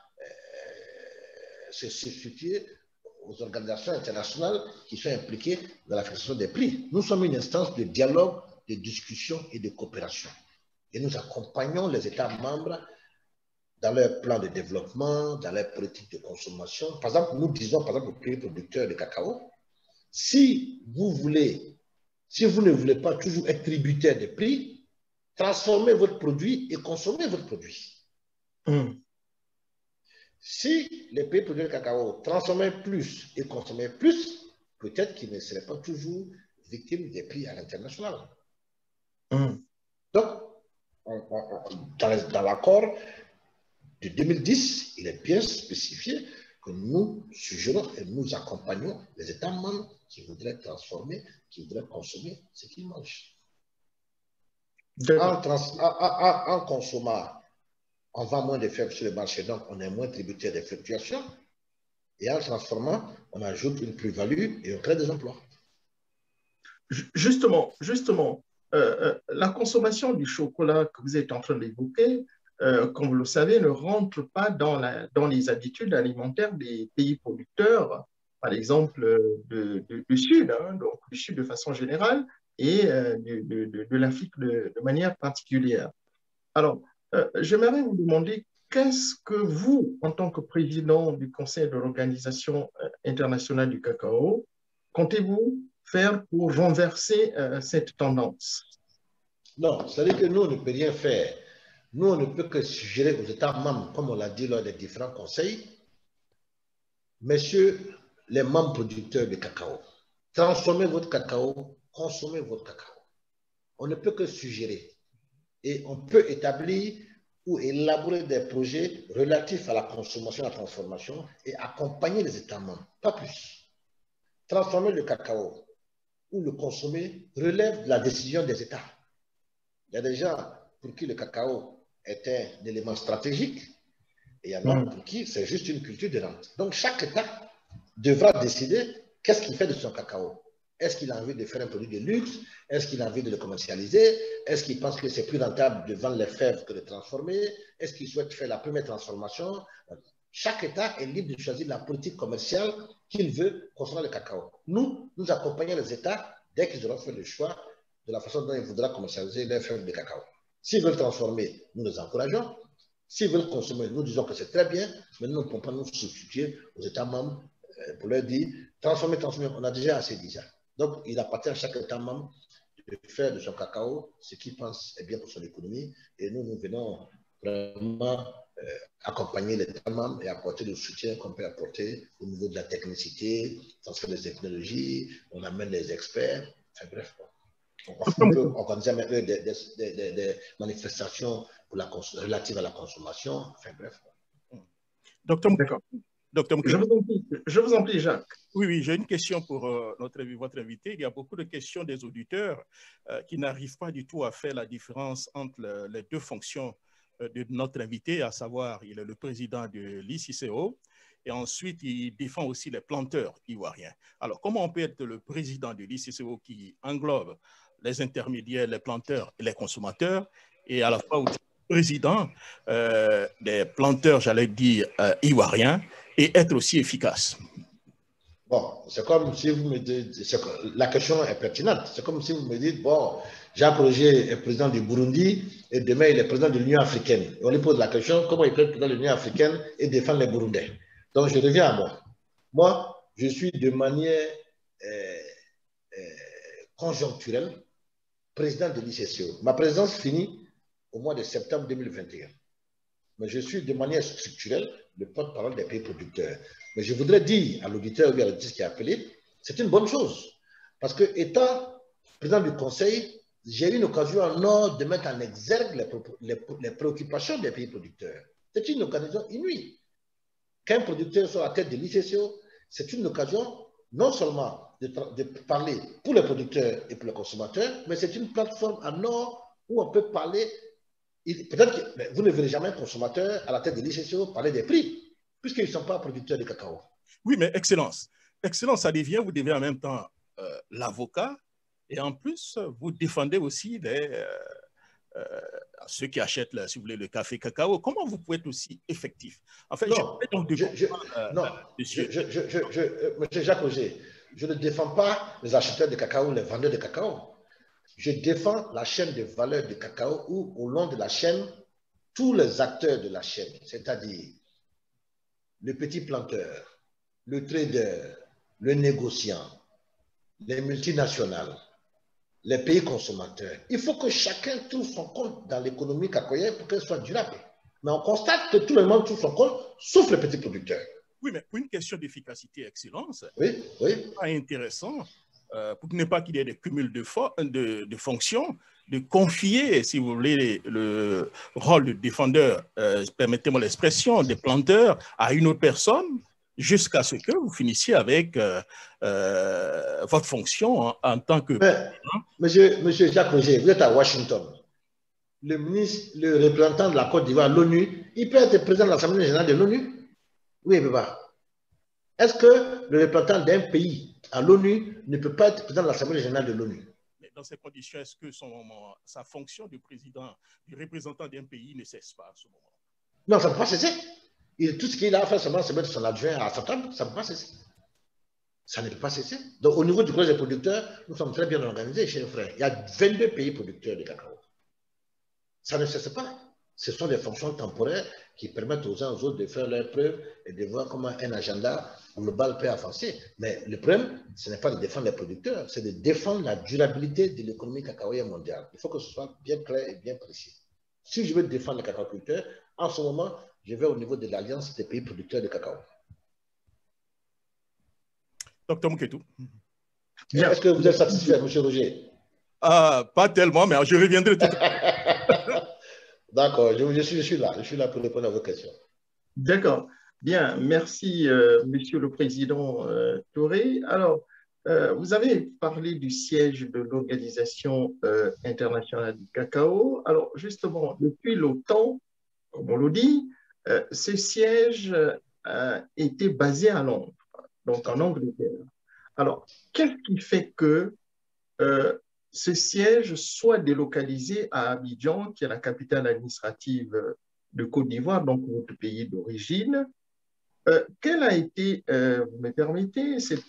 se substituer aux organisations internationales qui sont impliquées dans la fixation des prix. Nous sommes une instance de dialogue, de discussion et de coopération. Et nous accompagnons les États membres dans leur plan de développement, dans leur politique de consommation. Par exemple, nous disons, par exemple, aux pays producteurs de cacao, si vous ne voulez pas toujours être tributaire des prix, transformez votre produit et consommez votre produit. Si les pays producteurs de cacao transformaient plus et consommaient plus, peut-être qu'ils ne seraient pas toujours victimes des prix à l'international. Donc, dans l'accord de 2010, il est bien spécifié que nous suggérons et nous accompagnons les États membres qui voudraient transformer, qui voudraient consommer ce qu'ils mangent. En consommant, on vend moins de faibles sur le marché, donc on est moins tributaire des fluctuations. Et en transformant, on ajoute une plus-value et on crée des emplois. Justement, la consommation du chocolat que vous êtes en train d'évoquer, comme vous le savez, ne rentre pas dans les habitudes alimentaires des pays producteurs, par exemple du Sud, donc du Sud de façon générale, et de l'Afrique de manière particulière. Alors, j'aimerais vous demander, qu'est-ce que vous, en tant que président du Conseil de l'Organisation internationale du cacao, comptez-vous faire pour renverser cette tendance? Non, c'est-à-dire que nous, on ne peut rien faire. Nous, on ne peut que suggérer aux États membres, comme on l'a dit lors des différents conseils, messieurs les membres producteurs de cacao, transformez votre cacao, consommez votre cacao. On ne peut que suggérer. Et on peut établir ou élaborer des projets relatifs à la consommation, à la transformation et accompagner les États membres, pas plus. Transformer le cacao ou le consommer relève de la décision des États. Il y a des gens pour qui le cacao est un élément stratégique. Et il y en a pour qui c'est juste une culture de rente. Donc, chaque État devra décider qu'est-ce qu'il fait de son cacao. Est-ce qu'il a envie de faire un produit de luxe? Est-ce qu'il a envie de le commercialiser? Est-ce qu'il pense que c'est plus rentable de vendre les fèves que de transformer? Est-ce qu'il souhaite faire la première transformation? Chaque État est libre de choisir la politique commerciale qu'il veut concernant le cacao. Nous accompagnons les États dès qu'ils auront fait le choix de la façon dont ils voudront commercialiser leurs fèves de cacao. S'ils veulent transformer, nous les encourageons. S'ils veulent consommer, nous disons que c'est très bien, mais nous ne pouvons pas nous substituer aux États membres pour leur dire transformer, on a déjà assez déjà. Donc, il appartient à chaque État membre de faire de son cacao ce qu'il pense est bien pour son économie. Et nous venons vraiment accompagner les États membres et apporter le soutien qu'on peut apporter au niveau de la technicité, transfert des technologies, on amène les experts, enfin bref. On peut organiser même des manifestations pour relatives à la consommation, enfin bref. Docteur, je vous en prie, Jacques. Oui, j'ai une question pour votre invité. Il y a beaucoup de questions des auditeurs qui n'arrivent pas du tout à faire la différence entre les deux fonctions de notre invité, à savoir, il est le président de l'ICCO et ensuite, il défend aussi les planteurs ivoiriens. Alors, comment on peut être le président de l'ICCO qui englobe les intermédiaires, les planteurs et les consommateurs, et à la fois aussi président des planteurs, j'allais dire, ivoiriens, et être aussi efficace? Bon, c'est comme si vous me dites, la question est pertinente, c'est comme si vous me dites, bon, Jacques Roger est président du Burundi et demain il est président de l'Union africaine. Et on lui pose la question, comment il peut être président de l'Union africaine et défendre les Burundais? Donc je reviens à moi. Moi, je suis de manière conjoncturelle président de l'ICCO. Ma présidence finit au mois de septembre 2021. Mais je suis de manière structurelle le porte-parole des pays producteurs. Mais je voudrais dire à l'auditeur ou à l'auditrice qui a appelé, c'est une bonne chose. Parce que étant président du Conseil, j'ai eu une occasion en or de mettre en exergue les préoccupations des pays producteurs. C'est une occasion inouïe. Qu'un producteur soit à la tête de l'ICCO, c'est une occasion non seulement de parler pour les producteurs et pour les consommateurs, mais c'est une plateforme en or où on peut parler. Peut-être que vous ne verrez jamais un consommateur à la tête de l'ICCO parler des prix, puisqu'ils ne sont pas producteurs de cacao. Oui, mais Excellence, ça devient, vous devez en même temps l'avocat, et en plus, vous défendez aussi ceux qui achètent, si vous voulez, le café cacao. Comment vous pouvez être aussi effectif? En fait, monsieur Jacques Roger, je ne défends pas les acheteurs de cacao, les vendeurs de cacao. Je défends la chaîne de valeur du cacao où, au long de la chaîne, tous les acteurs de la chaîne, c'est-à-dire le petit planteur, le trader, le négociant, les multinationales, les pays consommateurs, il faut que chacun trouve son compte dans l'économie cacaoyère pour qu'elle soit durable. Mais on constate que tout le monde trouve son compte, sauf les petits producteurs. Oui, mais pour une question d'efficacité et excellence, oui. C'est intéressant. Pour ne pas qu'il y ait des cumuls de fonctions, de confier, si vous voulez, le rôle de défendeur, permettez-moi l'expression, des planteurs à une autre personne, jusqu'à ce que vous finissiez avec votre fonction en tant que... Monsieur Jacques Roger, vous êtes à Washington. Le représentant de la Côte d'Ivoire, l'ONU, il peut être président de l'Assemblée générale de l'ONU? Oui, il peut pas. Est-ce que le représentant d'un pays à l'ONU ne peut pas être président de l'Assemblée générale de l'ONU? Dans ces conditions, est-ce que sa fonction de président, du représentant d'un pays ne cesse pas à ce moment? Non, ça ne peut pas cesser. Tout ce qu'il a à faire seulement, c'est mettre son adjoint à sa table, ça ne peut pas cesser. Ça ne peut pas cesser. Donc, au niveau du collège des producteurs, nous sommes très bien organisés, chers frères. Il y a 22 pays producteurs de cacao. Ça ne cesse pas. Ce sont des fonctions temporaires qui permettent aux uns aux autres de faire leurs preuves et de voir comment un agenda global peut avancer. Mais le problème, ce n'est pas de défendre les producteurs, c'est de défendre la durabilité de l'économie cacaoyère mondiale. Il faut que ce soit bien clair et bien précis. Si je veux défendre les cacaoculteurs, en ce moment, je vais au niveau de l'Alliance des pays producteurs de cacao. Docteur Mouketou. Est-ce que vous êtes satisfait, M. Roger? Pas tellement, mais je reviendrai tout à l'heure. D'accord, je suis là pour répondre à vos questions. D'accord, bien, merci Monsieur le Président Touré. Alors, vous avez parlé du siège de l'Organisation internationale du cacao. Alors, justement, depuis longtemps, comme on le dit, Ce siège était basé à Londres, donc en Angleterre. Alors, qu'est-ce qui fait que ce siège soit délocalisé à Abidjan, qui est la capitale administrative de Côte d'Ivoire, donc votre pays d'origine? Quel a été, vous me permettez, cette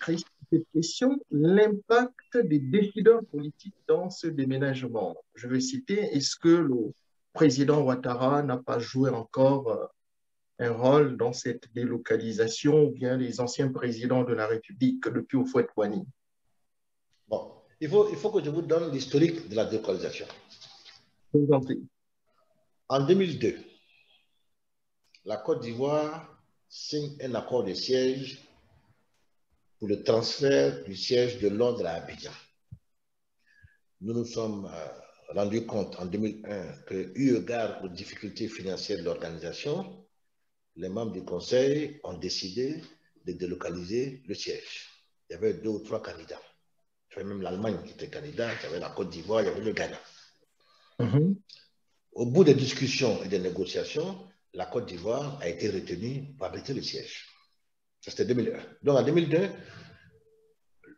question, l'impact des décideurs politiques dans ce déménagement? Je vais citer, est-ce que le président Ouattara n'a pas joué encore un rôle dans cette délocalisation ou bien les anciens présidents de la République depuis Houphouët-Boigny? Bon, il faut que je vous donne l'historique de la délocalisation. Je vous en prie. En 2002, la Côte d'Ivoire signe un accord de siège pour le transfert du siège de Londres à Abidjan. Nous nous sommes rendus compte en 2001 que, eu égard aux difficultés financières de l'organisation, les membres du Conseil ont décidé de délocaliser le siège. Il y avait 2 ou 3 candidats. Il y avait même l'Allemagne qui était candidat, il y avait la Côte d'Ivoire, il y avait le Ghana. Au bout des discussions et des négociations, la Côte d'Ivoire a été retenue pour abriter le siège. C'était 2001. Donc en 2002,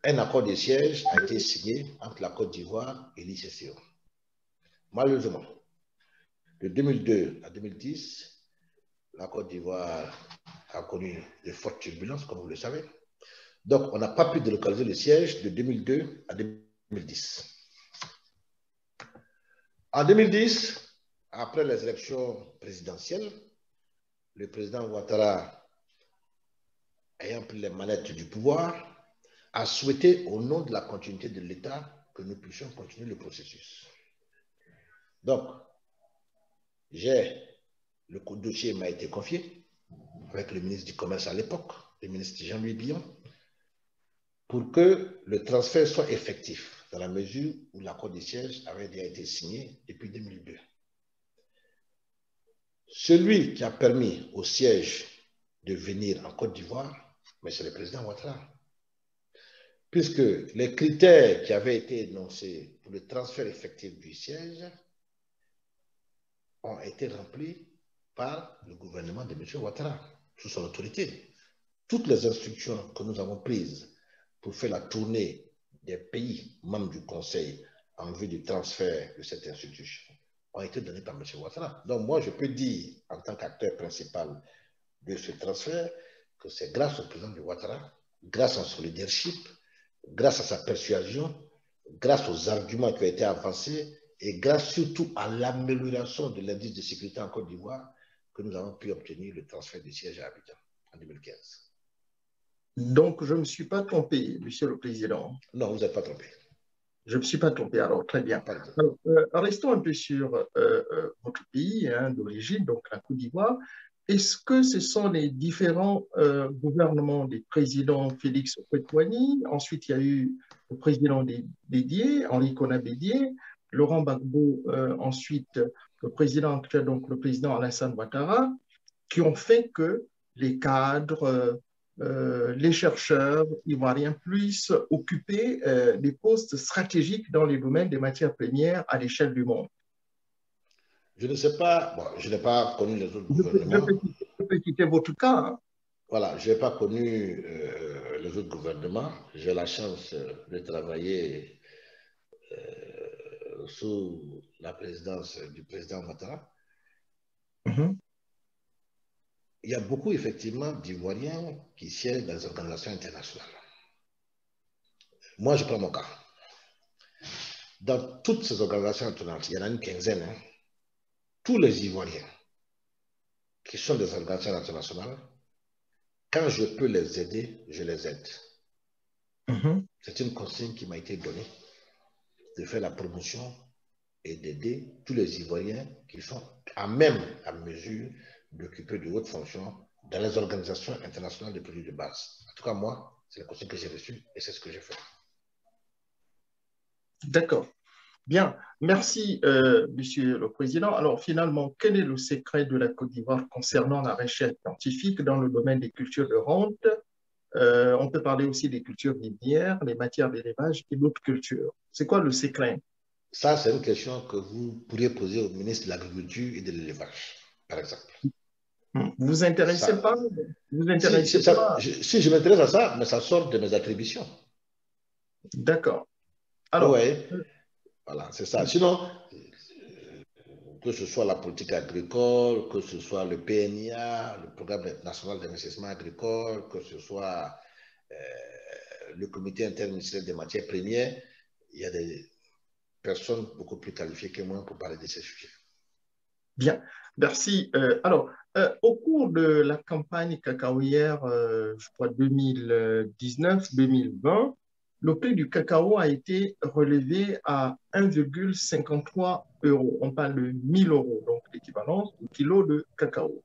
un accord de siège a été signé entre la Côte d'Ivoire et l'ICCO. Malheureusement, de 2002 à 2010, la Côte d'Ivoire a connu de fortes turbulences, comme vous le savez. Donc, on n'a pas pu délocaliser le siège de 2002 à 2010. En 2010, après les élections présidentielles, le président Ouattara, ayant pris les manettes du pouvoir, a souhaité, au nom de la continuité de l'État, que nous puissions continuer le processus. Donc, le dossier m'a été confié avec le ministre du Commerce à l'époque, le ministre Jean-Louis Billon, pour que le transfert soit effectif, dans la mesure où l'accord de siège avait déjà été signé depuis 2002. Celui qui a permis au siège de venir en Côte d'Ivoire, c'est le président Ouattara. Puisque les critères qui avaient été énoncés pour le transfert effectif du siège ont été remplis par le gouvernement de M. Ouattara, sous son autorité. Toutes les instructions que nous avons prises pour faire la tournée des pays membres du Conseil en vue du transfert de cette institution ont été données par M. Ouattara. Donc moi, je peux dire, en tant qu'acteur principal de ce transfert, que c'est grâce au président de Ouattara, grâce à son leadership, grâce à sa persuasion, grâce aux arguments qui ont été avancés et grâce surtout à l'amélioration de l'indice de sécurité en Côte d'Ivoire que nous avons pu obtenir le transfert du siège à Abidjan en 2015. Donc, je ne me suis pas trompé, Monsieur le Président. Non, vous n'êtes pas trompé. Je ne me suis pas trompé, alors très bien. Alors, restons un peu sur votre pays d'origine, donc la Côte d'Ivoire. Est-ce que ce sont les différents gouvernements des présidents Félix Houphouët-Boigny, ensuite il y a eu le président Bédié, Henri Konan Bédié, Laurent Gbagbo, ensuite le président actuel, donc le président Alassane Ouattara, qui ont fait que les cadres, les chercheurs ivoiriens puissent occuper des postes stratégiques dans les domaines des matières premières à l'échelle du monde? Je ne sais pas, bon, je n'ai pas connu les autres gouvernements. Je peux quitter votre cas. Hein. Voilà, je n'ai pas connu les autres gouvernements. J'ai la chance de travailler sous la présidence du président Ouattara. Il y a beaucoup, effectivement, d'Ivoiriens qui siègent dans les organisations internationales. Moi, je prends mon cas. Dans toutes ces organisations internationales, il y en a une quinzaine, hein, tous les Ivoiriens qui sont des organisations internationales, quand je peux les aider, je les aide. C'est une consigne qui m'a été donnée de faire la promotion et d'aider tous les Ivoiriens qui sont à mesure d'occuper de hautes fonctions dans les organisations internationales de produits de base. En tout cas, moi, c'est la consigne que j'ai reçue et c'est ce que j'ai fait. D'accord. Bien. Merci, Monsieur le Président. Alors, finalement, quel est le secret de la Côte d'Ivoire concernant la recherche scientifique dans le domaine des cultures de rente? On peut parler aussi des cultures vivrières, les matières d'élevage et d'autres cultures. C'est quoi le secret? Ça, c'est une question que vous pourriez poser au ministre de l'Agriculture et de l'Élevage, par exemple. Vous vous intéressez Ça, pas? Vous vous intéressez pas? si je m'intéresse à ça, mais ça sort de mes attributions. D'accord. Vous Alors, voyez, voilà, c'est ça. Sinon, que ce soit la politique agricole, que ce soit le PNIA, le Programme national d'investissement agricole, que ce soit le comité interministériel des matières premières, il y a des personnes beaucoup plus qualifiées que moi pour parler de ces sujets. bien, merci. Au cours de la campagne cacaoyère, je crois 2019-2020, le prix du cacao a été relevé à 1,53 euros. On parle de 1000 euros, donc l'équivalence du kilo de cacao.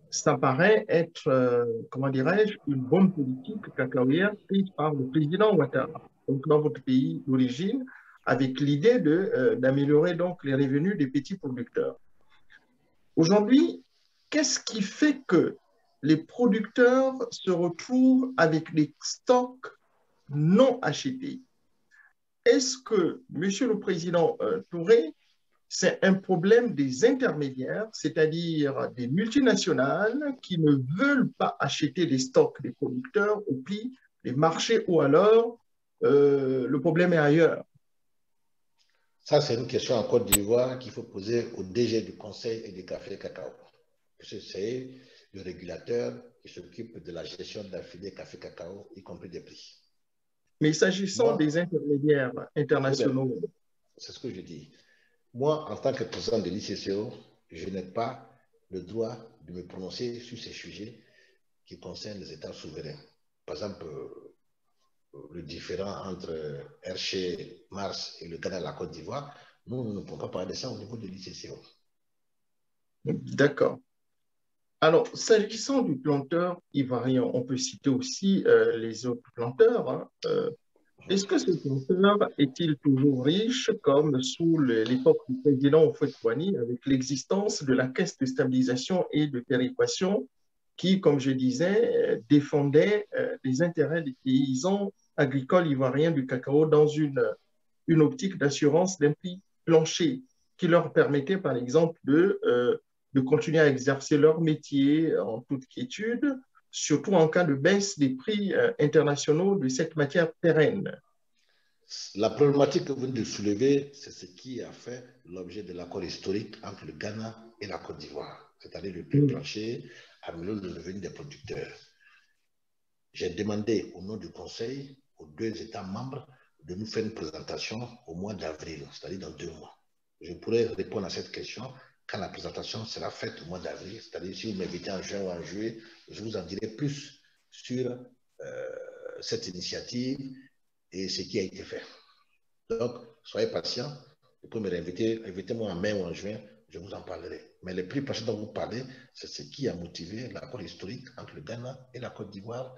Ça paraît être, comment dirais-je, une bonne politique cacaoyère prise par le président Ouattara, donc dans votre pays d'origine, avec l'idée d'améliorer donc les revenus des petits producteurs. Aujourd'hui, qu'est-ce qui fait que les producteurs se retrouvent avec des stocks non achetés? Est-ce que, Monsieur le Président Touré, c'est un problème des intermédiaires, c'est-à-dire des multinationales qui ne veulent pas acheter des stocks des producteurs au prix des marchés, ou alors le problème est ailleurs? Ça, c'est une question en Côte d'Ivoire qu'il faut poser au DG du Conseil et du café et cacao. Parce que c'est le régulateur qui s'occupe de la gestion de la filière café-cacao, y compris des prix. Mais s'agissant Moi, des intermédiaires internationaux, c'est ce que je dis. Moi, en tant que président de l'ICCO, je n'ai pas le droit de me prononcer sur ces sujets qui concernent les États souverains. Par exemple, le différend entre Hershey, Mars et le Ghana et la Côte d'Ivoire, nous ne pouvons pas parler de ça au niveau de l'ICCO. d'accord. Alors, s'agissant du planteur ivoirien, on peut citer aussi les autres planteurs, hein. Est-ce que ce planteur est-il toujours riche comme sous l'époque du président Houphouët-Boigny avec l'existence de la Caisse de stabilisation et de péréquation qui, comme je disais, défendait les intérêts des paysans agricoles ivoiriens du cacao dans une optique d'assurance d'un prix plancher qui leur permettait, par exemple, de continuer à exercer leur métier en toute quiétude, surtout en cas de baisse des prix internationaux de cette matière pérenne. La problématique que vous venez de soulever, c'est ce qui a fait l'objet de l'accord historique entre le Ghana et la Côte d'Ivoire, c'est-à-dire le prix plancher améliore le revenu des producteurs. J'ai demandé au nom du Conseil aux deux États membres de nous faire une présentation au mois d'avril, c'est-à-dire dans 2 mois. Je pourrais répondre à cette question quand la présentation sera faite au mois d'avril, c'est-à-dire si vous m'invitez en juin ou en juillet, je vous en dirai plus sur cette initiative et ce qui a été fait. Donc, soyez patient, vous pouvez me réinviter, invitez-moi en mai ou en juin, je vous en parlerai. Mais les prix passés dont vous parlez, c'est ce qui a motivé l'accord historique entre le Ghana et la Côte d'Ivoire,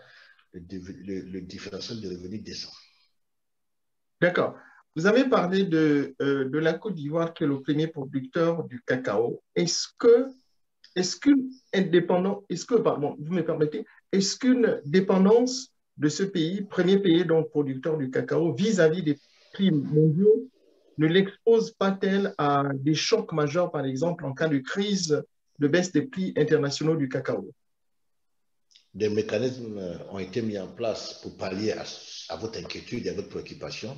le différentiel de revenus descend. D'accord. Vous avez parlé de la Côte d'Ivoire qui est le premier producteur du cacao. Pardon, vous me permettez, est-ce qu'une dépendance de ce pays, premier pays donc producteur du cacao, vis-à-vis des prix mondiaux, ne l'expose pas-t-elle à des chocs majeurs, par exemple, en cas de crise de baisse des prix internationaux du cacao? Des mécanismes ont été mis en place pour pallier à votre inquiétude et à votre préoccupation,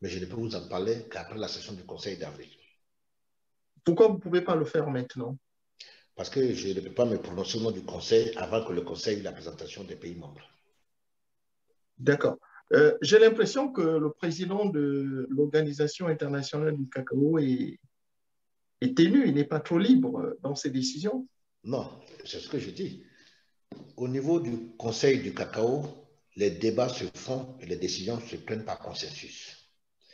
mais je ne peux vous en parler qu'après la session du Conseil d'avril. Pourquoi vous ne pouvez pas le faire maintenant? Parce que je ne peux pas me prononcer au nom du Conseil avant que le Conseil ait la présentation des pays membres. D'accord. J'ai l'impression que le président de l'Organisation internationale du cacao est ténu, il n'est pas trop libre dans ses décisions. Non, c'est ce que je dis. Au niveau du Conseil du cacao, les débats se font et les décisions se prennent par consensus.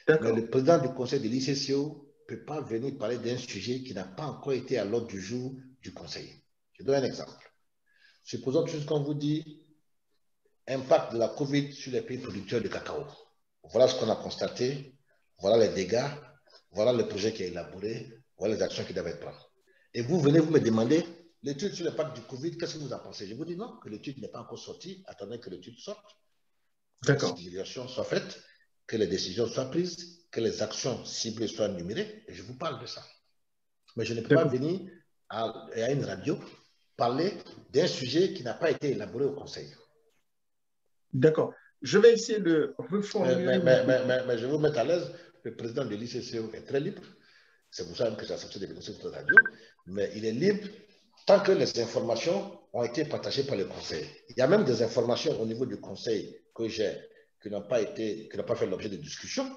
Mais le président du Conseil de l'ICCO ne peut pas venir parler d'un sujet qui n'a pas encore été à l'ordre du jour du Conseil. Je donne un exemple. Supposons que, comme vous dit, impact de la COVID sur les pays producteurs de cacao. Voilà ce qu'on a constaté, voilà les dégâts, voilà le projet qui est élaboré, voilà les actions qui doivent être prises. Et vous venez vous me demander l'étude sur l'impact du COVID, qu'est-ce que vous en pensez? Je vous dis non, que l'étude n'est pas encore sortie, attendez que l'étude sorte, que la sensibilisation soit faite, que les décisions soient prises, que les actions ciblées soient numérées, et je vous parle de ça. Mais je ne peux pas venir à une radio parler d'un sujet qui n'a pas été élaboré au Conseil. D'accord. Je vais essayer de reformuler. Mais je vais vous mettre à l'aise. Le président de l'ICCO est très libre. C'est pour ça que j'ai accepté de venir sur cette radio. Mais il est libre tant que les informations ont été partagées par le Conseil. Il y a même des informations au niveau du Conseil que j'ai qui n'ont pas fait l'objet de discussion,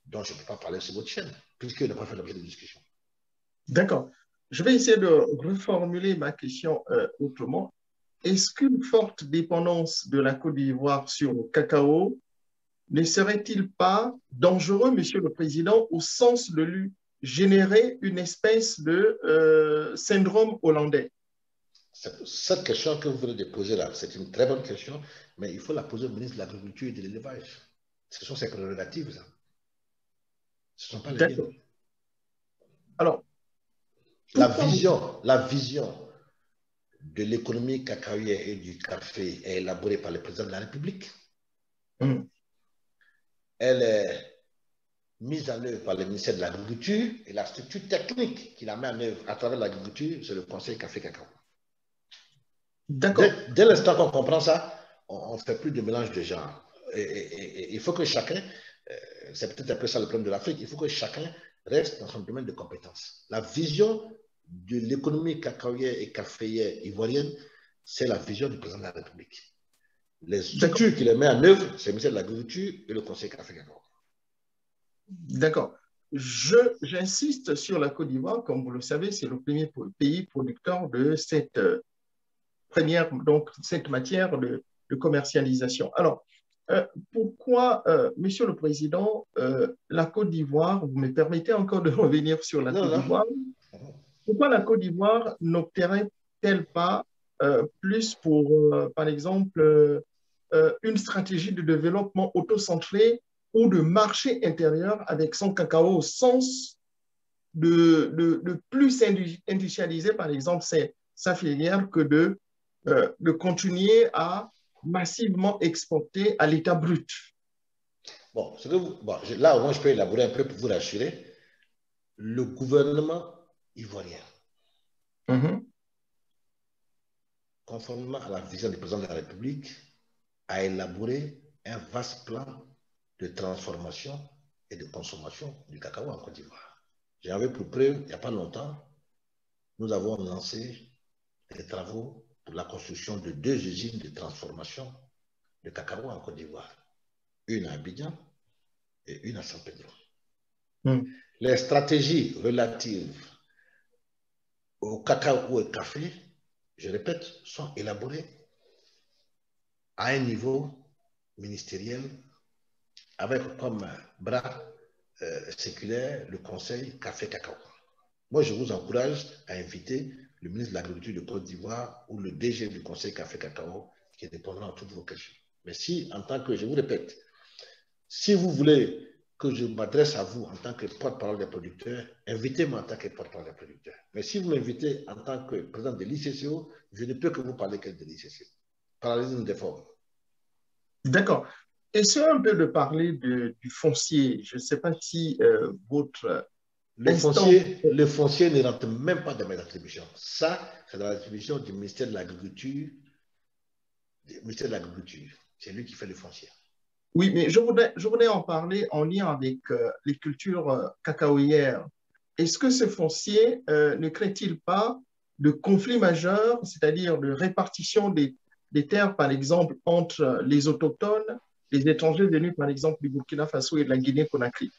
dont je ne peux pas parler sur votre chaîne, puisqu'ils n'ont pas fait l'objet de discussion. D'accord. Je vais essayer de reformuler ma question autrement. Est-ce qu'une forte dépendance de la Côte d'Ivoire sur le cacao ne serait-il pas dangereux, Monsieur le Président, au sens de lui générer une espèce de syndrome hollandais? Cette question que vous venez de poser là, c'est une très bonne question, mais il faut la poser au ministre de l'Agriculture et de l'Élevage. Ce sont ses prérogatives, ça. Ce ne sont pas les miennes. Alors, la vision de l'économie cacaoyère et du café est élaborée par le président de la République. Elle est mise en œuvre par le ministère de l'Agriculture et la structure technique qui la met en œuvre à travers l'agriculture, c'est le Conseil Café-Cacao. D'accord. Dès l'instant qu'on comprend ça, on ne fait plus de mélange de genres. Et il faut que chacun, c'est peut-être un peu ça le problème de l'Afrique, il faut que chacun reste dans son domaine de compétences. La vision de l'économie cacaoyère et caféière ivoirienne, c'est la vision du président de la République. Les structures qui les met en œuvre, c'est le ministère de l'Agriculture et le Conseil Café-Cacao. D'accord. J'insiste sur la Côte d'Ivoire, comme vous le savez, c'est le premier pays producteur de cette matière de commercialisation. Alors, pourquoi, Monsieur le Président, la Côte d'Ivoire, vous me permettez encore de revenir sur la Côte d'Ivoire, pourquoi la Côte d'Ivoire n'opterait-elle pas plus pour, par exemple, une stratégie de développement auto-centré ou de marché intérieur avec son cacao au sens de plus industrialiser, par exemple, sa filière que de continuer à massivement exporter à l'état brut? Bon, là, au moins, je peux élaborer un peu pour vous rassurer. Le gouvernement ivoirien, conformément à la vision du président de la République, a élaboré un vaste plan de transformation et de consommation du cacao en Côte d'Ivoire. J'en avais pour preuve, il n'y a pas longtemps, nous avons lancé des travaux pour la construction de 2 usines de transformation de cacao en Côte d'Ivoire. Une à Abidjan et une à San Pedro. Les stratégies relatives au cacao et au café, je répète, sont élaborées à un niveau ministériel avec comme bras séculaire le Conseil Café-Cacao. Moi, je vous encourage à inviter le ministre de l'Agriculture de Côte d'Ivoire ou le DG du Conseil Café-Cacao qui répondra à toutes vos questions. Mais si, en tant que, je vous répète, si vous voulez que je m'adresse à vous en tant que porte-parole des producteurs, invitez-moi en tant que porte-parole des producteurs. Mais si vous m'invitez en tant que président de l'ICCO, je ne peux que vous parler que de l'ICCO. Parallèlisme des formes. D'accord. Essayons un peu de parler du foncier. Je ne sais pas si votre... Le foncier ne rentre même pas dans mes attributions. Ça, c'est dans l'attribution du ministère de l'Agriculture. C'est lui qui fait le foncier. Oui, mais je voudrais en parler en lien avec les cultures cacaoyères. Est-ce que ce foncier ne crée-t-il pas de conflits majeurs, c'est-à-dire de répartition des terres, par exemple, entre les autochtones, les étrangers venus, par exemple, du Burkina Faso et de la Guinée-Conakry?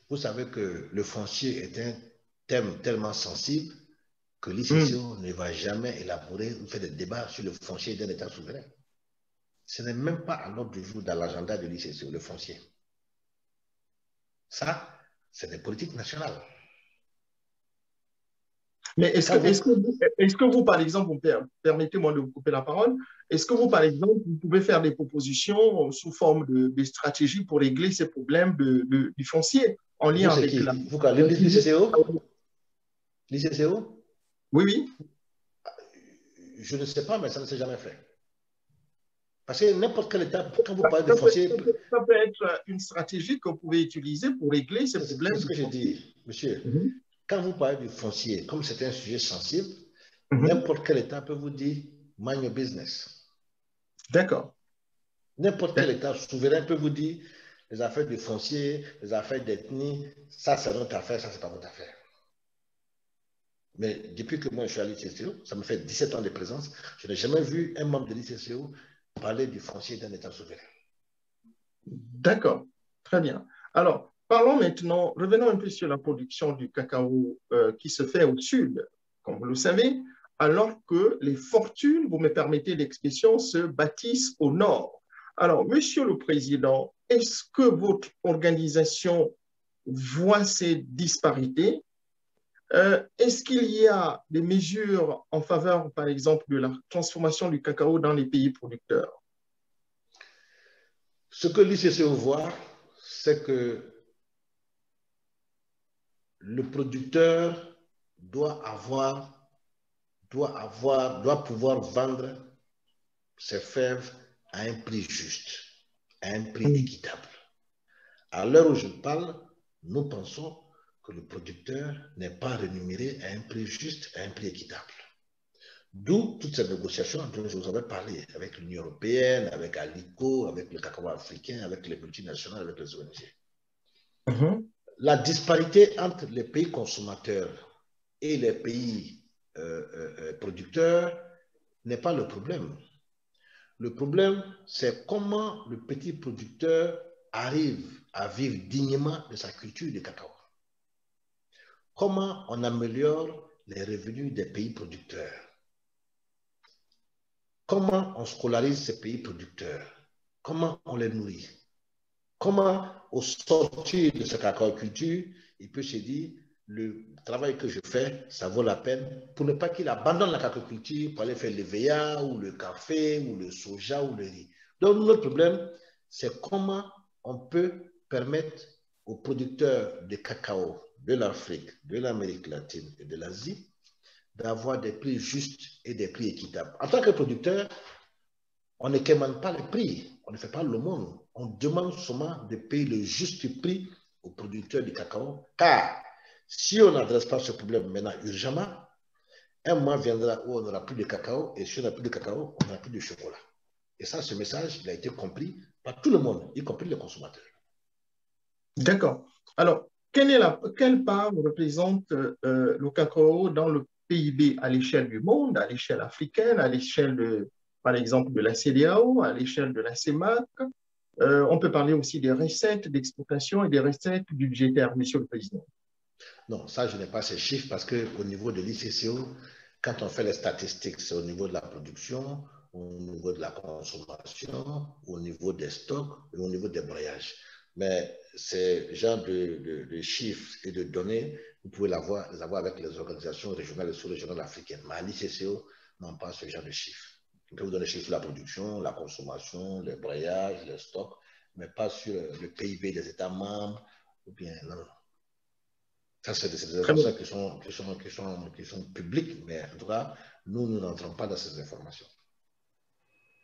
Vous savez que le foncier est un thème tellement sensible que l'ICCO ne va jamais élaborer ou faire des débats sur le foncier d'un État souverain. Ce n'est même pas à l'ordre du jour dans l'agenda de l'ICCO, le foncier. Ça, c'est des politiques nationales. Mais est-ce que vous, par exemple, permettez-moi de vous couper la parole, est-ce que vous, par exemple, vous pouvez faire des propositions sous forme de stratégie pour régler ces problèmes du foncier en lien avec la... L'ICCO? Oui, oui. Je ne sais pas, mais ça ne s'est jamais fait. Parce que n'importe quel État, quand vous parlez de foncier... Ça peut être une stratégie que vous pouvez utiliser pour régler ces problèmes. C'est ce que je dis, monsieur. Quand vous parlez du foncier, comme c'est un sujet sensible, N'importe quel État peut vous dire « mind your business ». D'accord. N'importe quel État souverain peut vous dire « les affaires du foncier, les affaires d'ethnie, ça c'est notre affaire, ça c'est pas votre affaire ». Mais depuis que moi je suis à l'ICCO, ça me fait 17 ans de présence, je n'ai jamais vu un membre de l'ICCO parler du foncier d'un État souverain. D'accord, très bien. Alors, parlons maintenant, revenons un peu sur la production du cacao qui se fait au sud, comme vous le savez, alors que les fortunes, vous me permettez l'expression, se bâtissent au nord. Alors, Monsieur le Président, est-ce que votre organisation voit ces disparités? Est-ce qu'il y a des mesures en faveur, par exemple, de la transformation du cacao dans les pays producteurs? Ce que l'ICCO voit, c'est que le producteur doit pouvoir vendre ses fèves à un prix juste, à un prix équitable. À l'heure où je parle, nous pensons que le producteur n'est pas rémunéré à un prix juste, à un prix équitable. D'où toutes ces négociations dont je vous avais parlé avec l'Union européenne, avec Alico, avec le cacao africain, avec les multinationales, avec les ONG. La disparité entre les pays consommateurs et les pays producteurs n'est pas le problème. Le problème, c'est comment le petit producteur arrive à vivre dignement de sa culture de cacao. Comment on améliore les revenus des pays producteurs? Comment on scolarise ces pays producteurs? Comment on les nourrit? Comment, au sortir de cette aquaculture, il peut se dire, le travail que je fais, ça vaut la peine, pour ne pas qu'il abandonne l'aquaculture pour aller faire l'EVA ou le café ou le soja ou le riz. Donc, notre problème, c'est comment on peut permettre aux producteurs de cacao de l'Afrique, de l'Amérique latine et de l'Asie d'avoir des prix justes et des prix équitables. En tant que producteur, on ne commande pas les prix, on ne fait pas l'aumône. On demande seulement de payer le juste prix aux producteurs du cacao, car si on n'adresse pas ce problème maintenant urgemment, un mois viendra où on n'aura plus de cacao, et si on n'a plus de cacao, on n'aura plus de chocolat. Et ça, ce message, il a été compris par tout le monde, y compris les consommateurs. D'accord. Alors, quelle part représente le cacao dans le PIB à l'échelle du monde, à l'échelle africaine, à l'échelle, par exemple, de la CEDEAO, à l'échelle de la CEMAC? On peut parler aussi des recettes d'exportation et des recettes budgétaires, Monsieur le Président. Non, ça, je n'ai pas ces chiffres parce qu'au niveau de l'ICCO, quand on fait les statistiques, c'est au niveau de la production, au niveau de la consommation, au niveau des stocks et au niveau des broyages. Mais ces genres de chiffres et de données, vous pouvez les avoir avec les organisations régionales et sous-régionales africaines. Mais à l'ICCO, n'ont pas ce genre de chiffres. Je peux vous donner des chiffres sur la production, la consommation, les broyages, les stocks, mais pas sur le PIB des États membres, ou bien non. Ça, c'est des informations qui sont publiques, mais en tout cas, nous n'entrons pas dans ces informations.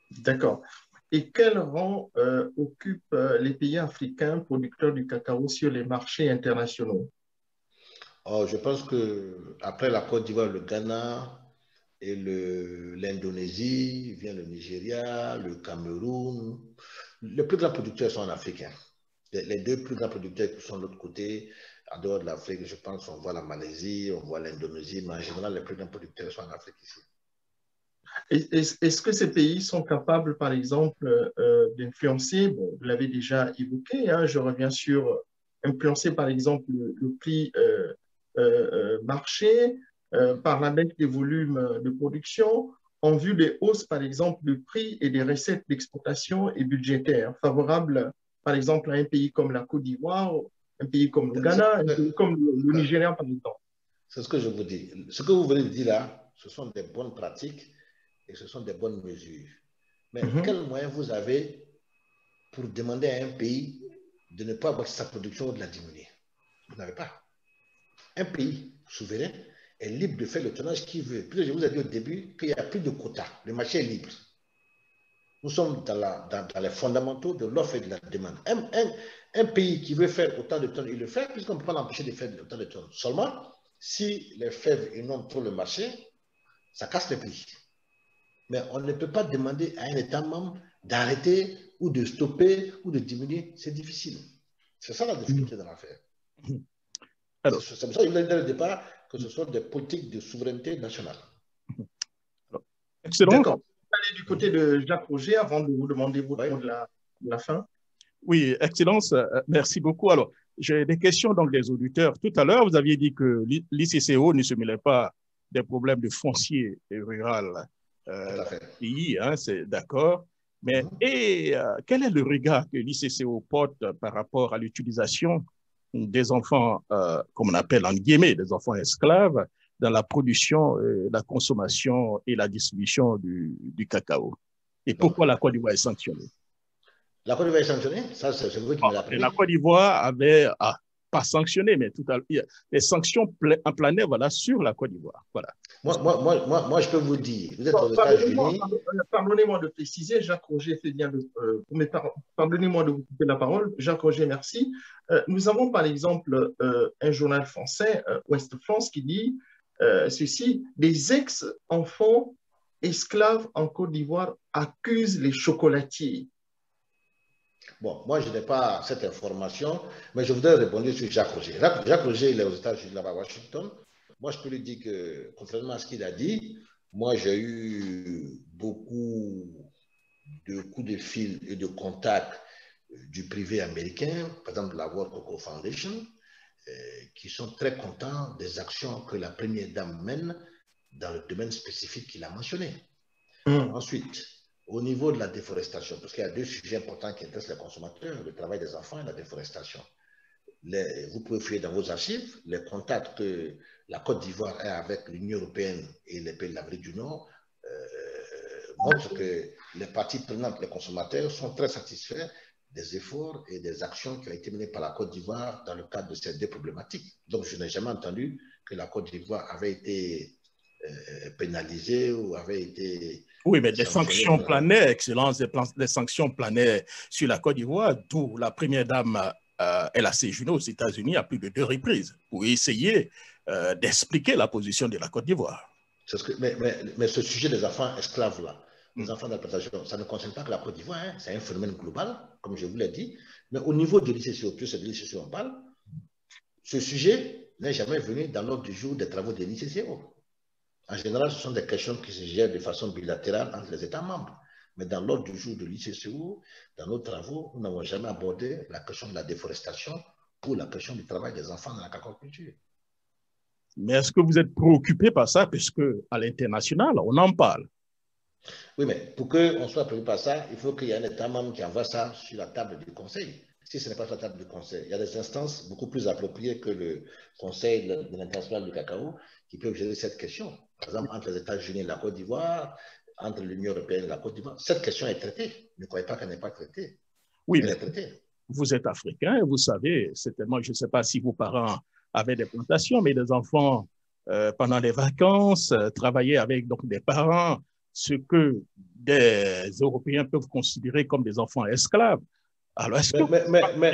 D'accord. Et quel rang occupent les pays africains producteurs du cacao sur les marchés internationaux? Oh, je pense qu'après la Côte d'Ivoire, le Ghana et l'Indonésie, vient le Nigeria, le Cameroun. Les plus grands producteurs sont en Afrique. Les deux plus grands producteurs qui sont de l'autre côté, en dehors de l'Afrique, je pense qu'on voit la Malaisie, on voit l'Indonésie, mais en général, les plus grands producteurs sont en Afrique ici. Est-ce que ces pays sont capables, par exemple, d'influencer, bon, vous l'avez déjà évoqué, hein, je reviens sur influencer, par exemple, le prix marché par la baisse des volumes de production en vue des hausses, par exemple, de prix et des recettes d'exportation et budgétaires, favorables, par exemple, à un pays comme la Côte d'Ivoire, un pays comme le Ghana, un pays comme le Nigeria, par exemple? C'est ce que je vous dis. Ce que vous venez de dire là, ce sont des bonnes pratiques et ce sont des bonnes mesures. Mais quel moyen vous avez pour demander à un pays de ne pas avoir sa production ou de la diminuer? Vous n'avez pas. Un pays souverain est libre de faire le tonnage qu'il veut. Puis je vous ai dit au début qu'il n'y a plus de quotas. Le marché est libre. Nous sommes dans les fondamentaux de l'offre et de la demande. Un pays qui veut faire autant de tonnes, il le fait, puisqu'on ne peut pas l'empêcher de faire autant de tonnes. Seulement, si les fèves inondent trop le marché, ça casse les prix. Mais on ne peut pas demander à un État membre d'arrêter ou de stopper ou de diminuer. C'est difficile. C'est ça la difficulté de l'affaire. C'est pour ça que je voulais dire au départ que ce sont des politiques de souveraineté nationale. Excellent. D'accord. Allez du côté de Jacques Roger avant de vous demander votre mot de la fin. Oui, Excellence, merci beaucoup. Alors, j'ai des questions donc des auditeurs. Tout à l'heure, vous aviez dit que l'ICCO ne se mêlait pas des problèmes de foncier et rural pays, hein, c'est d'accord. Mais quel est le regard que l'ICCO porte par rapport à l'utilisation des enfants, comme on appelle en guillemets, des enfants esclaves, dans la production, la consommation et la distribution du cacao? Et pourquoi la Côte d'Ivoire est sanctionnée? La Côte d'Ivoire est sanctionnée? Ça, c'est vous qui me l'apprenez. La Côte d'Ivoire avait, pas sanctionné, mais tout à l'heure, les sanctions planaient voilà, sur la Côte d'Ivoire. Voilà. Moi, je peux vous dire, vous êtes aux États-Unis. Pardonnez-moi de préciser, Jacques Roger fait bien pardonnez-moi de vous couper la parole. Jacques Roger, merci. Nous avons par exemple un journal français, Ouest France, qui dit ceci: des ex-enfants esclaves en Côte d'Ivoire accusent les chocolatiers. Bon, moi, je n'ai pas cette information, mais je voudrais répondre sur Jacques Roger. Jacques Roger, il est aux États-Unis, là-bas à Washington. Moi, je peux lui dire que, contrairement à ce qu'il a dit, moi, j'ai eu beaucoup de coups de fil et de contacts du privé américain, par exemple la World Cocoa Foundation, qui sont très contents des actions que la première dame mène dans le domaine spécifique qu'il a mentionné. Ensuite, au niveau de la déforestation, parce qu'il y a deux sujets importants qui intéressent les consommateurs, le travail des enfants et la déforestation. Vous pouvez fouiller dans vos archives les contacts que la Côte d'Ivoire a avec l'Union européenne et les pays de l'Amérique du Nord montrent que les parties prenantes, les consommateurs, sont très satisfaits des efforts et des actions qui ont été menées par la Côte d'Ivoire dans le cadre de ces deux problématiques. Donc, je n'ai jamais entendu que la Côte d'Ivoire avait été pénalisée ou avait été... Oui, mais des sanctions planaient, Excellence, des sanctions planaient sur la Côte d'Ivoire, d'où la première dame, elle a séjourné aux États-Unis à plus de 2 reprises pour essayer d'expliquer la position de la Côte d'Ivoire. Mais ce sujet des enfants esclaves-là, les enfants d'exploitation, ça ne concerne pas que la Côte d'Ivoire, hein, c'est un phénomène global, comme je vous l'ai dit. Mais au niveau de l'ICCO, plus c'est de l'ICCO on parle, ce sujet n'est jamais venu dans l'ordre du jour des travaux de l'ICCO. En général, ce sont des questions qui se gèrent de façon bilatérale entre les États membres. Mais dans l'ordre du jour de l'ICCO, dans nos travaux, nous n'avons jamais abordé la question de la déforestation ou la question du travail des enfants dans la cacaculture. Mais est-ce que vous êtes préoccupé par ça, puisque à l'international, on en parle? Oui, mais pour qu'on soit préoccupé par ça, il faut qu'il y ait un État membre qui envoie ça sur la table du Conseil. Si ce n'est pas sur la table du Conseil, il y a des instances beaucoup plus appropriées que le Conseil de l'international du cacao qui peuvent gérer cette question. Par exemple, entre les États-Unis et la Côte d'Ivoire, entre l'Union européenne et la Côte d'Ivoire, cette question est traitée. Ne croyez pas qu'elle n'est pas traitée. Oui, mais vous êtes africain et vous savez, certainement, je ne sais pas si vos parents avaient des plantations, mais des enfants, pendant les vacances, travaillaient avec donc, des parents, ce que des Européens peuvent considérer comme des enfants esclaves. Alors,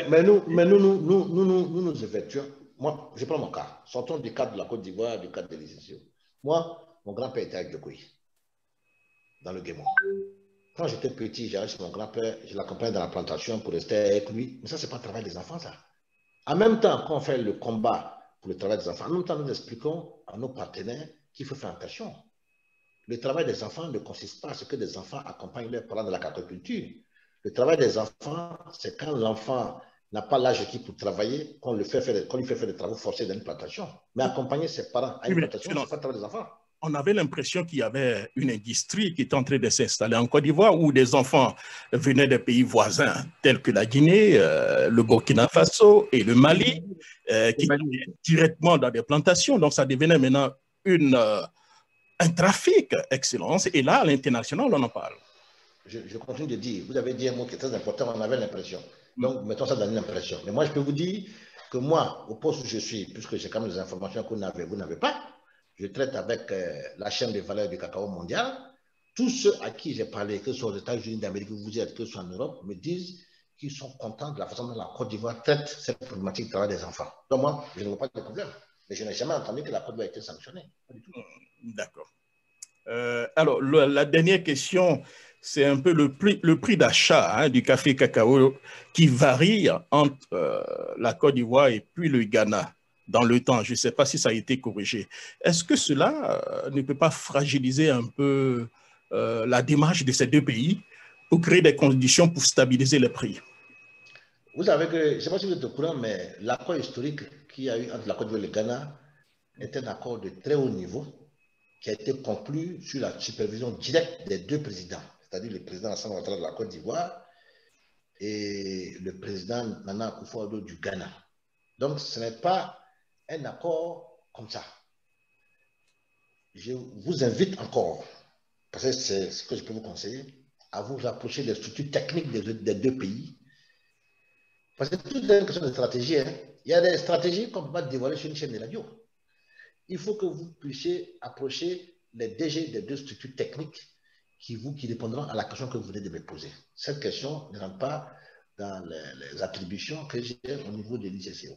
mais nous effectuons. Moi, je prends mon cas. Sortons du cadre de la Côte d'Ivoire, du cadre de l'ICCO. Moi, mon grand-père était à Djokoui, dans le Guémon. Quand j'étais petit, j'allais chez mon grand-père, je l'accompagnais dans la plantation pour rester avec lui. Mais ça, ce n'est pas le travail des enfants, ça. En même temps, quand on fait le combat pour le travail des enfants, en même temps, nous expliquons à nos partenaires qu'il faut faire attention. Le travail des enfants ne consiste pas à ce que des enfants accompagnent leurs parents dans la cacaculture. Le travail des enfants, c'est quand l'enfant n'a pas l'âge requis pour travailler, qu'on lui fait faire des travaux forcés dans une plantation. Mais accompagner ses parents à une plantation, ce n'est pas le travail des enfants. On avait l'impression qu'il y avait une industrie qui était en train de s'installer en Côte d'Ivoire où des enfants venaient des pays voisins tels que la Guinée, le Burkina Faso et le Mali, qui allaient directement dans des plantations. Donc ça devenait maintenant un trafic, Excellence. Et là, à l'international, on en parle. Je continue de dire, vous avez dit un mot qui est très important, on avait l'impression. Donc, mettons ça dans une impression. Mais moi, je peux vous dire que moi, au poste où je suis, puisque j'ai quand même des informations que vous n'avez pas, je traite avec la chaîne des valeurs du cacao mondial. Tous ceux à qui j'ai parlé, que ce soit aux États-Unis d'Amérique, vous êtes, que ce soit en Europe, me disent qu'ils sont contents de la façon dont la Côte d'Ivoire traite cette problématique du travail des enfants. Donc, moi, je ne vois pas de problème. Mais je n'ai jamais entendu que la Côte d'Ivoire ait été sanctionnée. Pas du tout. D'accord. Alors, la dernière question, c'est un peu le prix d'achat du café cacao qui varie entre la Côte d'Ivoire et puis le Ghana dans le temps. Je ne sais pas si ça a été corrigé. Est-ce que cela ne peut pas fragiliser un peu la démarche de ces deux pays pour créer des conditions pour stabiliser les prix? Vous savez que, je ne sais pas si vous êtes au courant, mais l'accord historique qu'il y a eu entre la Côte d'Ivoire et le Ghana est un accord de très haut niveau qui a été conclu sur la supervision directe des deux présidents, c'est-à-dire le président Alassane Ouattara de la Côte d'Ivoire et le président Nana Akufo-Addo du Ghana. Donc, ce n'est pas un accord comme ça. Je vous invite encore, parce que c'est ce que je peux vous conseiller, à vous rapprocher des structures techniques des deux pays. Parce que tout est une question de stratégie. Hein. Il y a des stratégies qu'on ne peut pas dévoiler sur une chaîne de radio. Il faut que vous puissiez approcher les DG des deux structures techniques qui répondront à la question que vous venez de me poser. Cette question ne rentre pas dans les attributions que j'ai au niveau de l'ICCO.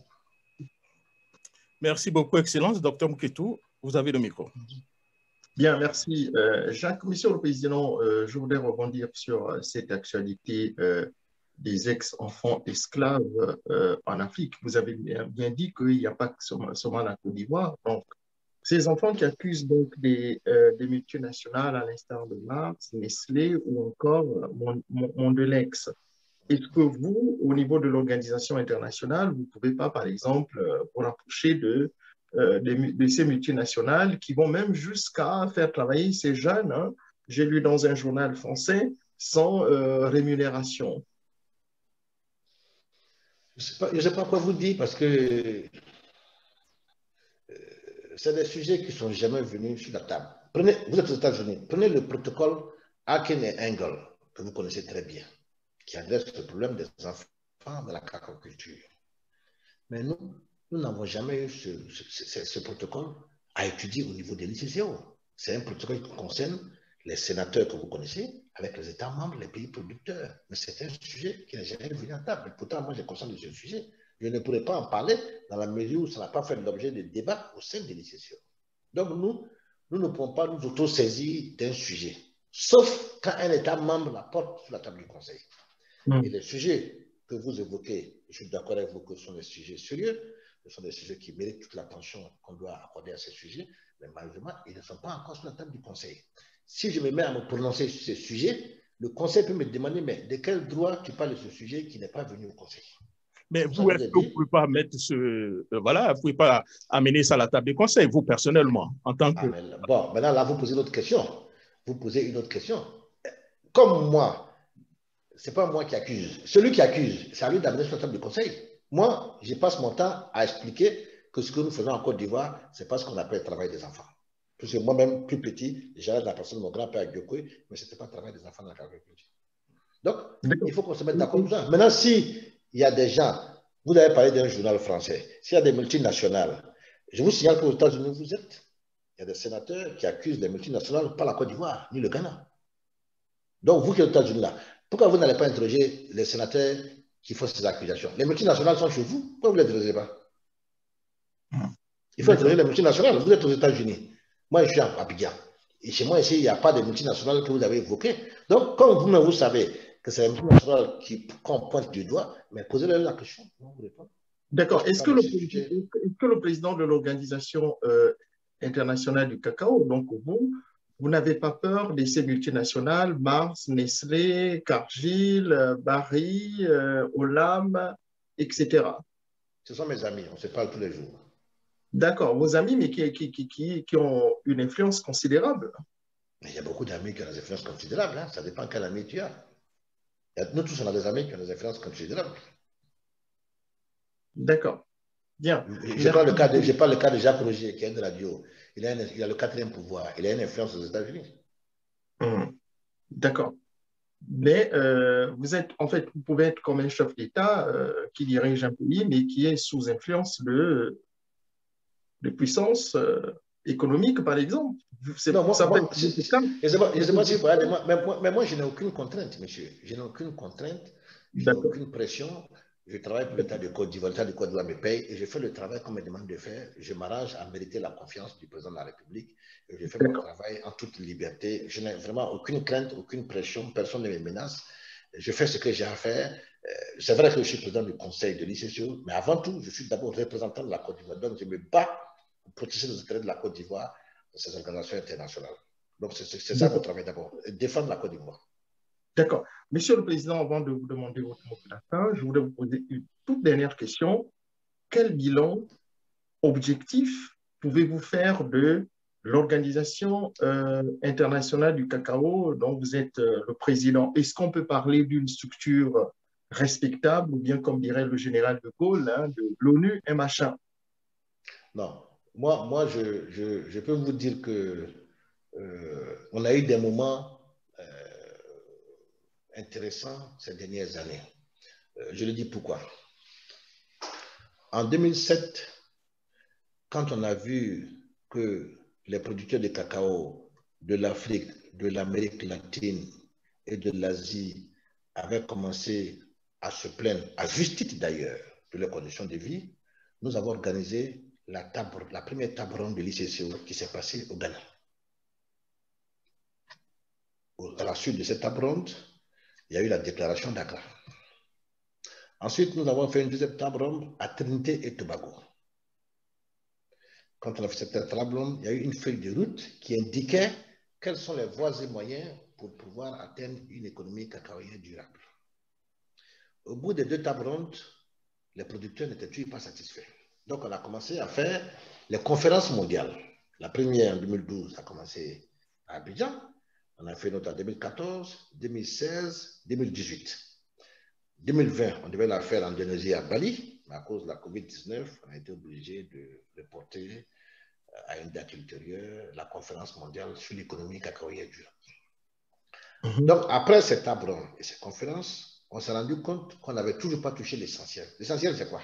Merci beaucoup, Excellence. Docteur Mouketou, vous avez le micro. Bien, merci. Jacques, Monsieur le Président, je voudrais rebondir sur cette actualité des ex-enfants esclaves en Afrique. Vous avez bien dit qu'il n'y a pas seulement la Côte d'Ivoire. Donc, ces enfants qui accusent donc des multinationales à l'instar de Mars, Nestlé ou encore Mondelex. Est-ce que vous, au niveau de l'organisation internationale, vous ne pouvez pas, par exemple, vous rapprocher de ces multinationales qui vont même jusqu'à faire travailler ces jeunes, hein, j'ai lu dans un journal français, sans rémunération? Je ne sais pas quoi vous dire parce que c'est des sujets qui ne sont jamais venus sur la table. Vous êtes aux États-Unis, prenez le protocole Akin et Engel, que vous connaissez très bien, qui adresse le problème des enfants de la cacaculture. Mais nous n'avons jamais eu ce protocole à étudier au niveau de l'ICCO. C'est un protocole qui concerne les sénateurs que vous connaissez avec les États membres, les pays producteurs. Mais c'est un sujet qui n'est jamais venu à table. Pourtant, moi, j'ai conscience de ce sujet. Je ne pourrais pas en parler dans la mesure où ça n'a pas fait l'objet de débat au sein de l'ICCO. Donc, nous ne pouvons pas nous auto-saisir d'un sujet, sauf quand un État membre la porte sur la table du Conseil. Et les sujets que vous évoquez, je suis d'accord avec vous que ce sont des sujets sérieux, ce sont des sujets qui méritent toute l'attention qu'on doit accorder à ces sujets, mais malheureusement, ils ne sont pas encore sur la table du Conseil. Si je me mets à me prononcer sur ces sujets, le Conseil peut me demander, mais de quel droit tu parles de ce sujet qui n'est pas venu au Conseil? Mais vous, est-ce que vous ne pouvez pas mettre voilà, vous pouvez pas amener ça à la table du Conseil, vous personnellement, en tant que... Bon, maintenant, là, vous posez une autre question. Vous posez une autre question. Comme moi, ce n'est pas moi qui accuse. Celui qui accuse, c'est à lui d'amener sur la table du Conseil. Moi, je passe mon temps à expliquer que ce que nous faisons en Côte d'Ivoire, ce n'est pas ce qu'on appelle le travail des enfants. Parce que moi-même, plus petit, j'allais la personne de mon grand-père à Gyokwe, mais ce n'était pas le travail des enfants dans l'agriculture. Donc, il faut qu'on se mette d'accord sur ça. Maintenant, si il y a des gens, vous avez parlé d'un journal français, s'il y a des multinationales, je vous signale qu'aux États-Unis, vous êtes. Il y a des sénateurs qui accusent des multinationales, pas la Côte d'Ivoire, ni le Ghana. Donc, vous qui êtes aux États-Unis là, pourquoi vous n'allez pas interroger les sénateurs qui font ces accusations? Les multinationales sont chez vous, pourquoi vous ne les interrogez pas? Il faut interroger les multinationales, vous êtes aux États-Unis. Moi, je suis à Abidjan. Et chez moi, ici, il n'y a pas de multinationales que vous avez évoquées. Donc, comme vous-même, vous savez que c'est les multinationales qu'on pointe du doigt, mais posez-leur la question. D'accord. Est-ce que le président de l'Organisation internationale du cacao, donc vous n'avez pas peur de ces multinationales, Mars, Nestlé, Cargill, Barry, Olam, etc. Ce sont mes amis, on se parle tous les jours. D'accord, vos amis, mais qui ont une influence considérable. Mais il y a beaucoup d'amis qui ont des influences considérables, hein. Ça dépend quel ami tu as. Nous tous, on a des amis qui ont des influences considérables. D'accord. Bien. Je parle le cas de Jacques Roger, qui est de radio. Il a le 4e pouvoir. Il a une influence aux États-Unis. D'accord. Mais vous pouvez être comme un chef d'État qui dirige un pays, mais qui est sous influence de puissance économique, par exemple. Non, moi, je n'ai aucune contrainte, monsieur. Je n'ai aucune contrainte, je n'ai aucune pression. Je travaille pour l'État de Côte d'Ivoire. L'État de Côte d'Ivoire me paye et je fais le travail qu'on me demande de faire. Je m'arrange à mériter la confiance du président de la République. Et je fais mon travail en toute liberté. Je n'ai vraiment aucune crainte, aucune pression. Personne ne me menace. Je fais ce que j'ai à faire. C'est vrai que je suis président du conseil de l'ICCO, mais avant tout, je suis d'abord représentant de la Côte d'Ivoire. Donc, je me bats pour protéger les intérêts de la Côte d'Ivoire dans ces organisations internationales. Donc, c'est ça mon travail d'abord, défendre la Côte d'Ivoire. D'accord. Monsieur le Président, avant de vous demander votre mot de la fin, je voudrais vous poser une toute dernière question. Quel bilan objectif pouvez-vous faire de l'Organisation internationale du cacao dont vous êtes le président? Est-ce qu'on peut parler d'une structure respectable ou bien, comme dirait le général de Gaulle, hein, de l'ONU MHA? Non. Moi je peux vous dire que on a eu des moments intéressants ces dernières années. Je le dis pourquoi. En 2007, quand on a vu que les producteurs de cacao de l'Afrique, de l'Amérique latine et de l'Asie avaient commencé à se plaindre, à juste titre d'ailleurs, de leurs conditions de vie, nous avons organisé la première table ronde de l'ICCO qui s'est passée au Ghana. À la suite de cette table ronde, il y a eu la déclaration d'Accra. Ensuite, nous avons fait une deuxième table ronde à Trinité et Tobago. Quand on a fait cette table ronde, il y a eu une feuille de route qui indiquait quelles sont les voies et moyens pour pouvoir atteindre une économie cacaoyère durable. Au bout des deux tables rondes, les producteurs n'étaient toujours pas satisfaits. Donc, on a commencé à faire les conférences mondiales. La première en 2012 a commencé à Abidjan. On a fait une autre en 2014, 2016, 2018. 2020, on devait la faire en Indonésie à Bali, mais à cause de la COVID-19, on a été obligé de reporter à une date ultérieure la conférence mondiale sur l'économie cacaoyère durable. Donc, après cette table ronde et cette conférence, on s'est rendu compte qu'on n'avait toujours pas touché l'essentiel. L'essentiel, c'est quoi?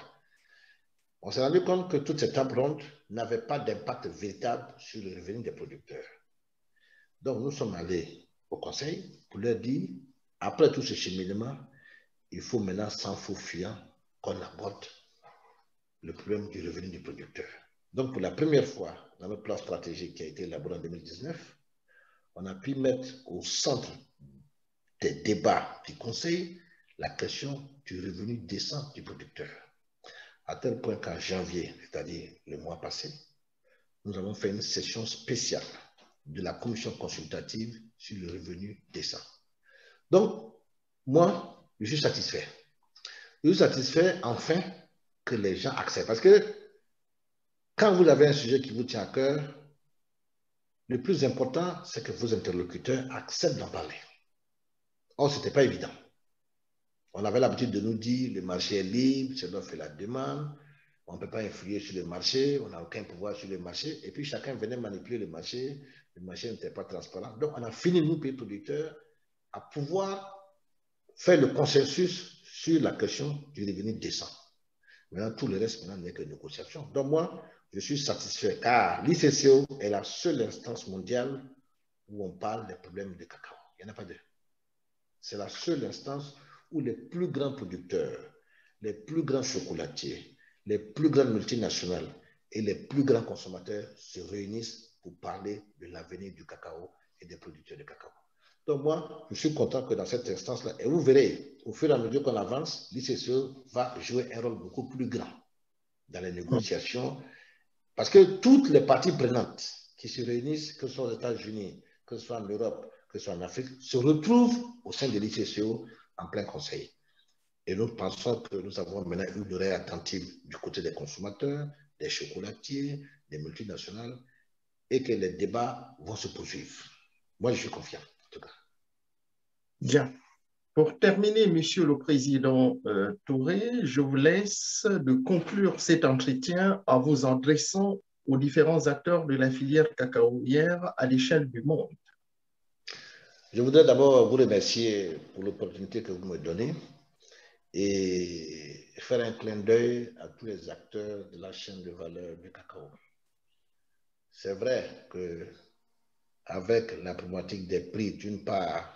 On s'est rendu compte que toute cette table ronde n'avait pas d'impact véritable sur le revenu des producteurs. Donc, nous sommes allés au conseil pour leur dire, après tout ce cheminement, il faut maintenant, sans faux fuyant, qu'on aborde le problème du revenu du producteur. Donc, pour la première fois, dans notre plan stratégique qui a été élaboré en 2019, on a pu mettre au centre des débats du conseil la question du revenu décent du producteur. À tel point qu'en janvier, c'est-à-dire le mois passé, nous avons fait une session spéciale de la commission consultative sur le revenu décent. Donc, moi, je suis satisfait. Je suis satisfait enfin que les gens acceptent. Parce que quand vous avez un sujet qui vous tient à cœur, le plus important, c'est que vos interlocuteurs acceptent d'en parler. Or, ce n'était pas évident. On avait l'habitude de nous dire le marché est libre, c'est l'offre et la demande, on ne peut pas influer sur le marché, on n'a aucun pouvoir sur le marché, et puis chacun venait manipuler le marché n'était pas transparent. Donc, on a fini, nous, pays producteurs, à pouvoir faire le consensus sur la question du revenu décent. Maintenant, tout le reste, maintenant, n'est que négociation. Donc, moi, je suis satisfait, car l'ICCO est la seule instance mondiale où on parle des problèmes de cacao. Il n'y en a pas deux. C'est la seule instance où les plus grands producteurs, les plus grands chocolatiers, les plus grandes multinationales et les plus grands consommateurs se réunissent pour parler de l'avenir du cacao et des producteurs de cacao. Donc moi, je suis content que dans cette instance-là, et vous verrez, au fur et à mesure qu'on avance, l'ICCO va jouer un rôle beaucoup plus grand dans les négociations, parce que toutes les parties prenantes qui se réunissent, que ce soit aux États-Unis, que ce soit en Europe, que ce soit en Afrique, se retrouvent au sein de l'ICCO en plein conseil. Et nous pensons que nous avons maintenant une oreille attentive du côté des consommateurs, des chocolatiers, des multinationales, et que les débats vont se poursuivre. Moi, je suis confiant, en tout cas. Bien. Pour terminer, Monsieur le Président Touré, je vous laisse de conclure cet entretien en vous adressant aux différents acteurs de la filière cacaoyère à l'échelle du monde. Je voudrais d'abord vous remercier pour l'opportunité que vous me donnez et faire un clin d'œil à tous les acteurs de la chaîne de valeur du cacao. C'est vrai qu'avec la problématique des prix d'une part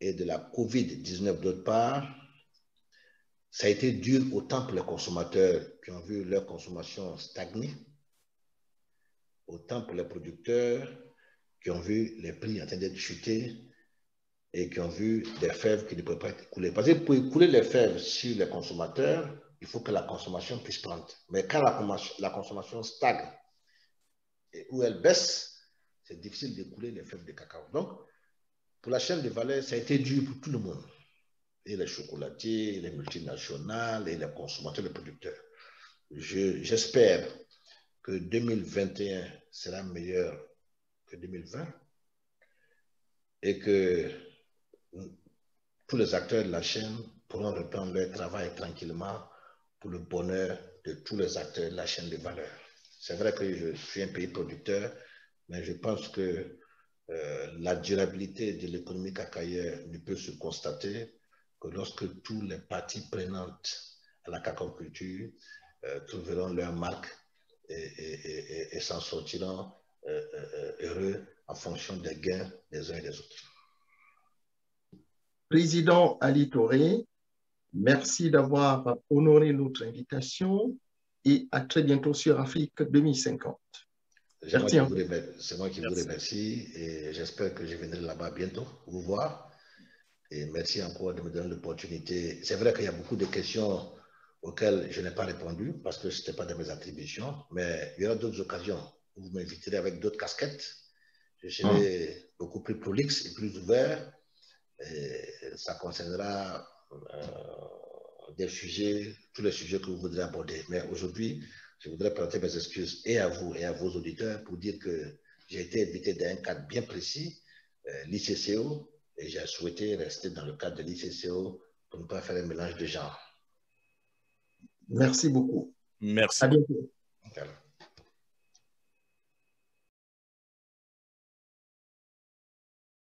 et de la COVID-19 d'autre part, Ça a été dur autant pour les consommateurs qui ont vu leur consommation stagner, autant pour les producteurs qui ont vu les prix en train d'être chutés et qui ont vu des fèves qui ne peuvent pas être écoulées. Parce que pour écouler les fèves sur les consommateurs, il faut que la consommation puisse prendre. Mais quand la consommation stagne et où elle baisse, c'est difficile d'écouler les fèves de cacao. Donc, pour la chaîne de valeur, ça a été dur pour tout le monde. Et les chocolatiers, les multinationales, et les consommateurs, les producteurs. J'espère que 2021 sera meilleur que 2020 et que tous les acteurs de la chaîne pourront reprendre leur travail tranquillement pour le bonheur de tous les acteurs de la chaîne de valeur. C'est vrai que je suis un pays producteur, mais je pense que la durabilité de l'économie cacaïère ne peut se constater que lorsque tous les parties prenantes à la cacaoculture trouveront leur marque et s'en sortiront heureux en fonction des gains des uns et des autres. Président Ali Touré, merci d'avoir honoré notre invitation et à très bientôt sur Afrique 2050. C'est moi qui vous remercie et j'espère que je viendrai là-bas bientôt vous voir. Et merci encore de me donner l'opportunité. C'est vrai qu'il y a beaucoup de questions auxquelles je n'ai pas répondu parce que ce n'était pas de mes attributions, mais il y aura d'autres occasions où vous m'inviterez avec d'autres casquettes. Je serai beaucoup plus prolixe et plus ouvert. Et ça concernera des sujets, tous les sujets que vous voudrez aborder. Mais aujourd'hui, je voudrais présenter mes excuses et à vous et à vos auditeurs pour dire que j'ai été invité dans un cadre bien précis, l'ICCO, et j'ai souhaité rester dans le cadre de l'ICCO pour ne pas faire un mélange de genres. Merci beaucoup. Merci. À bientôt. Okay.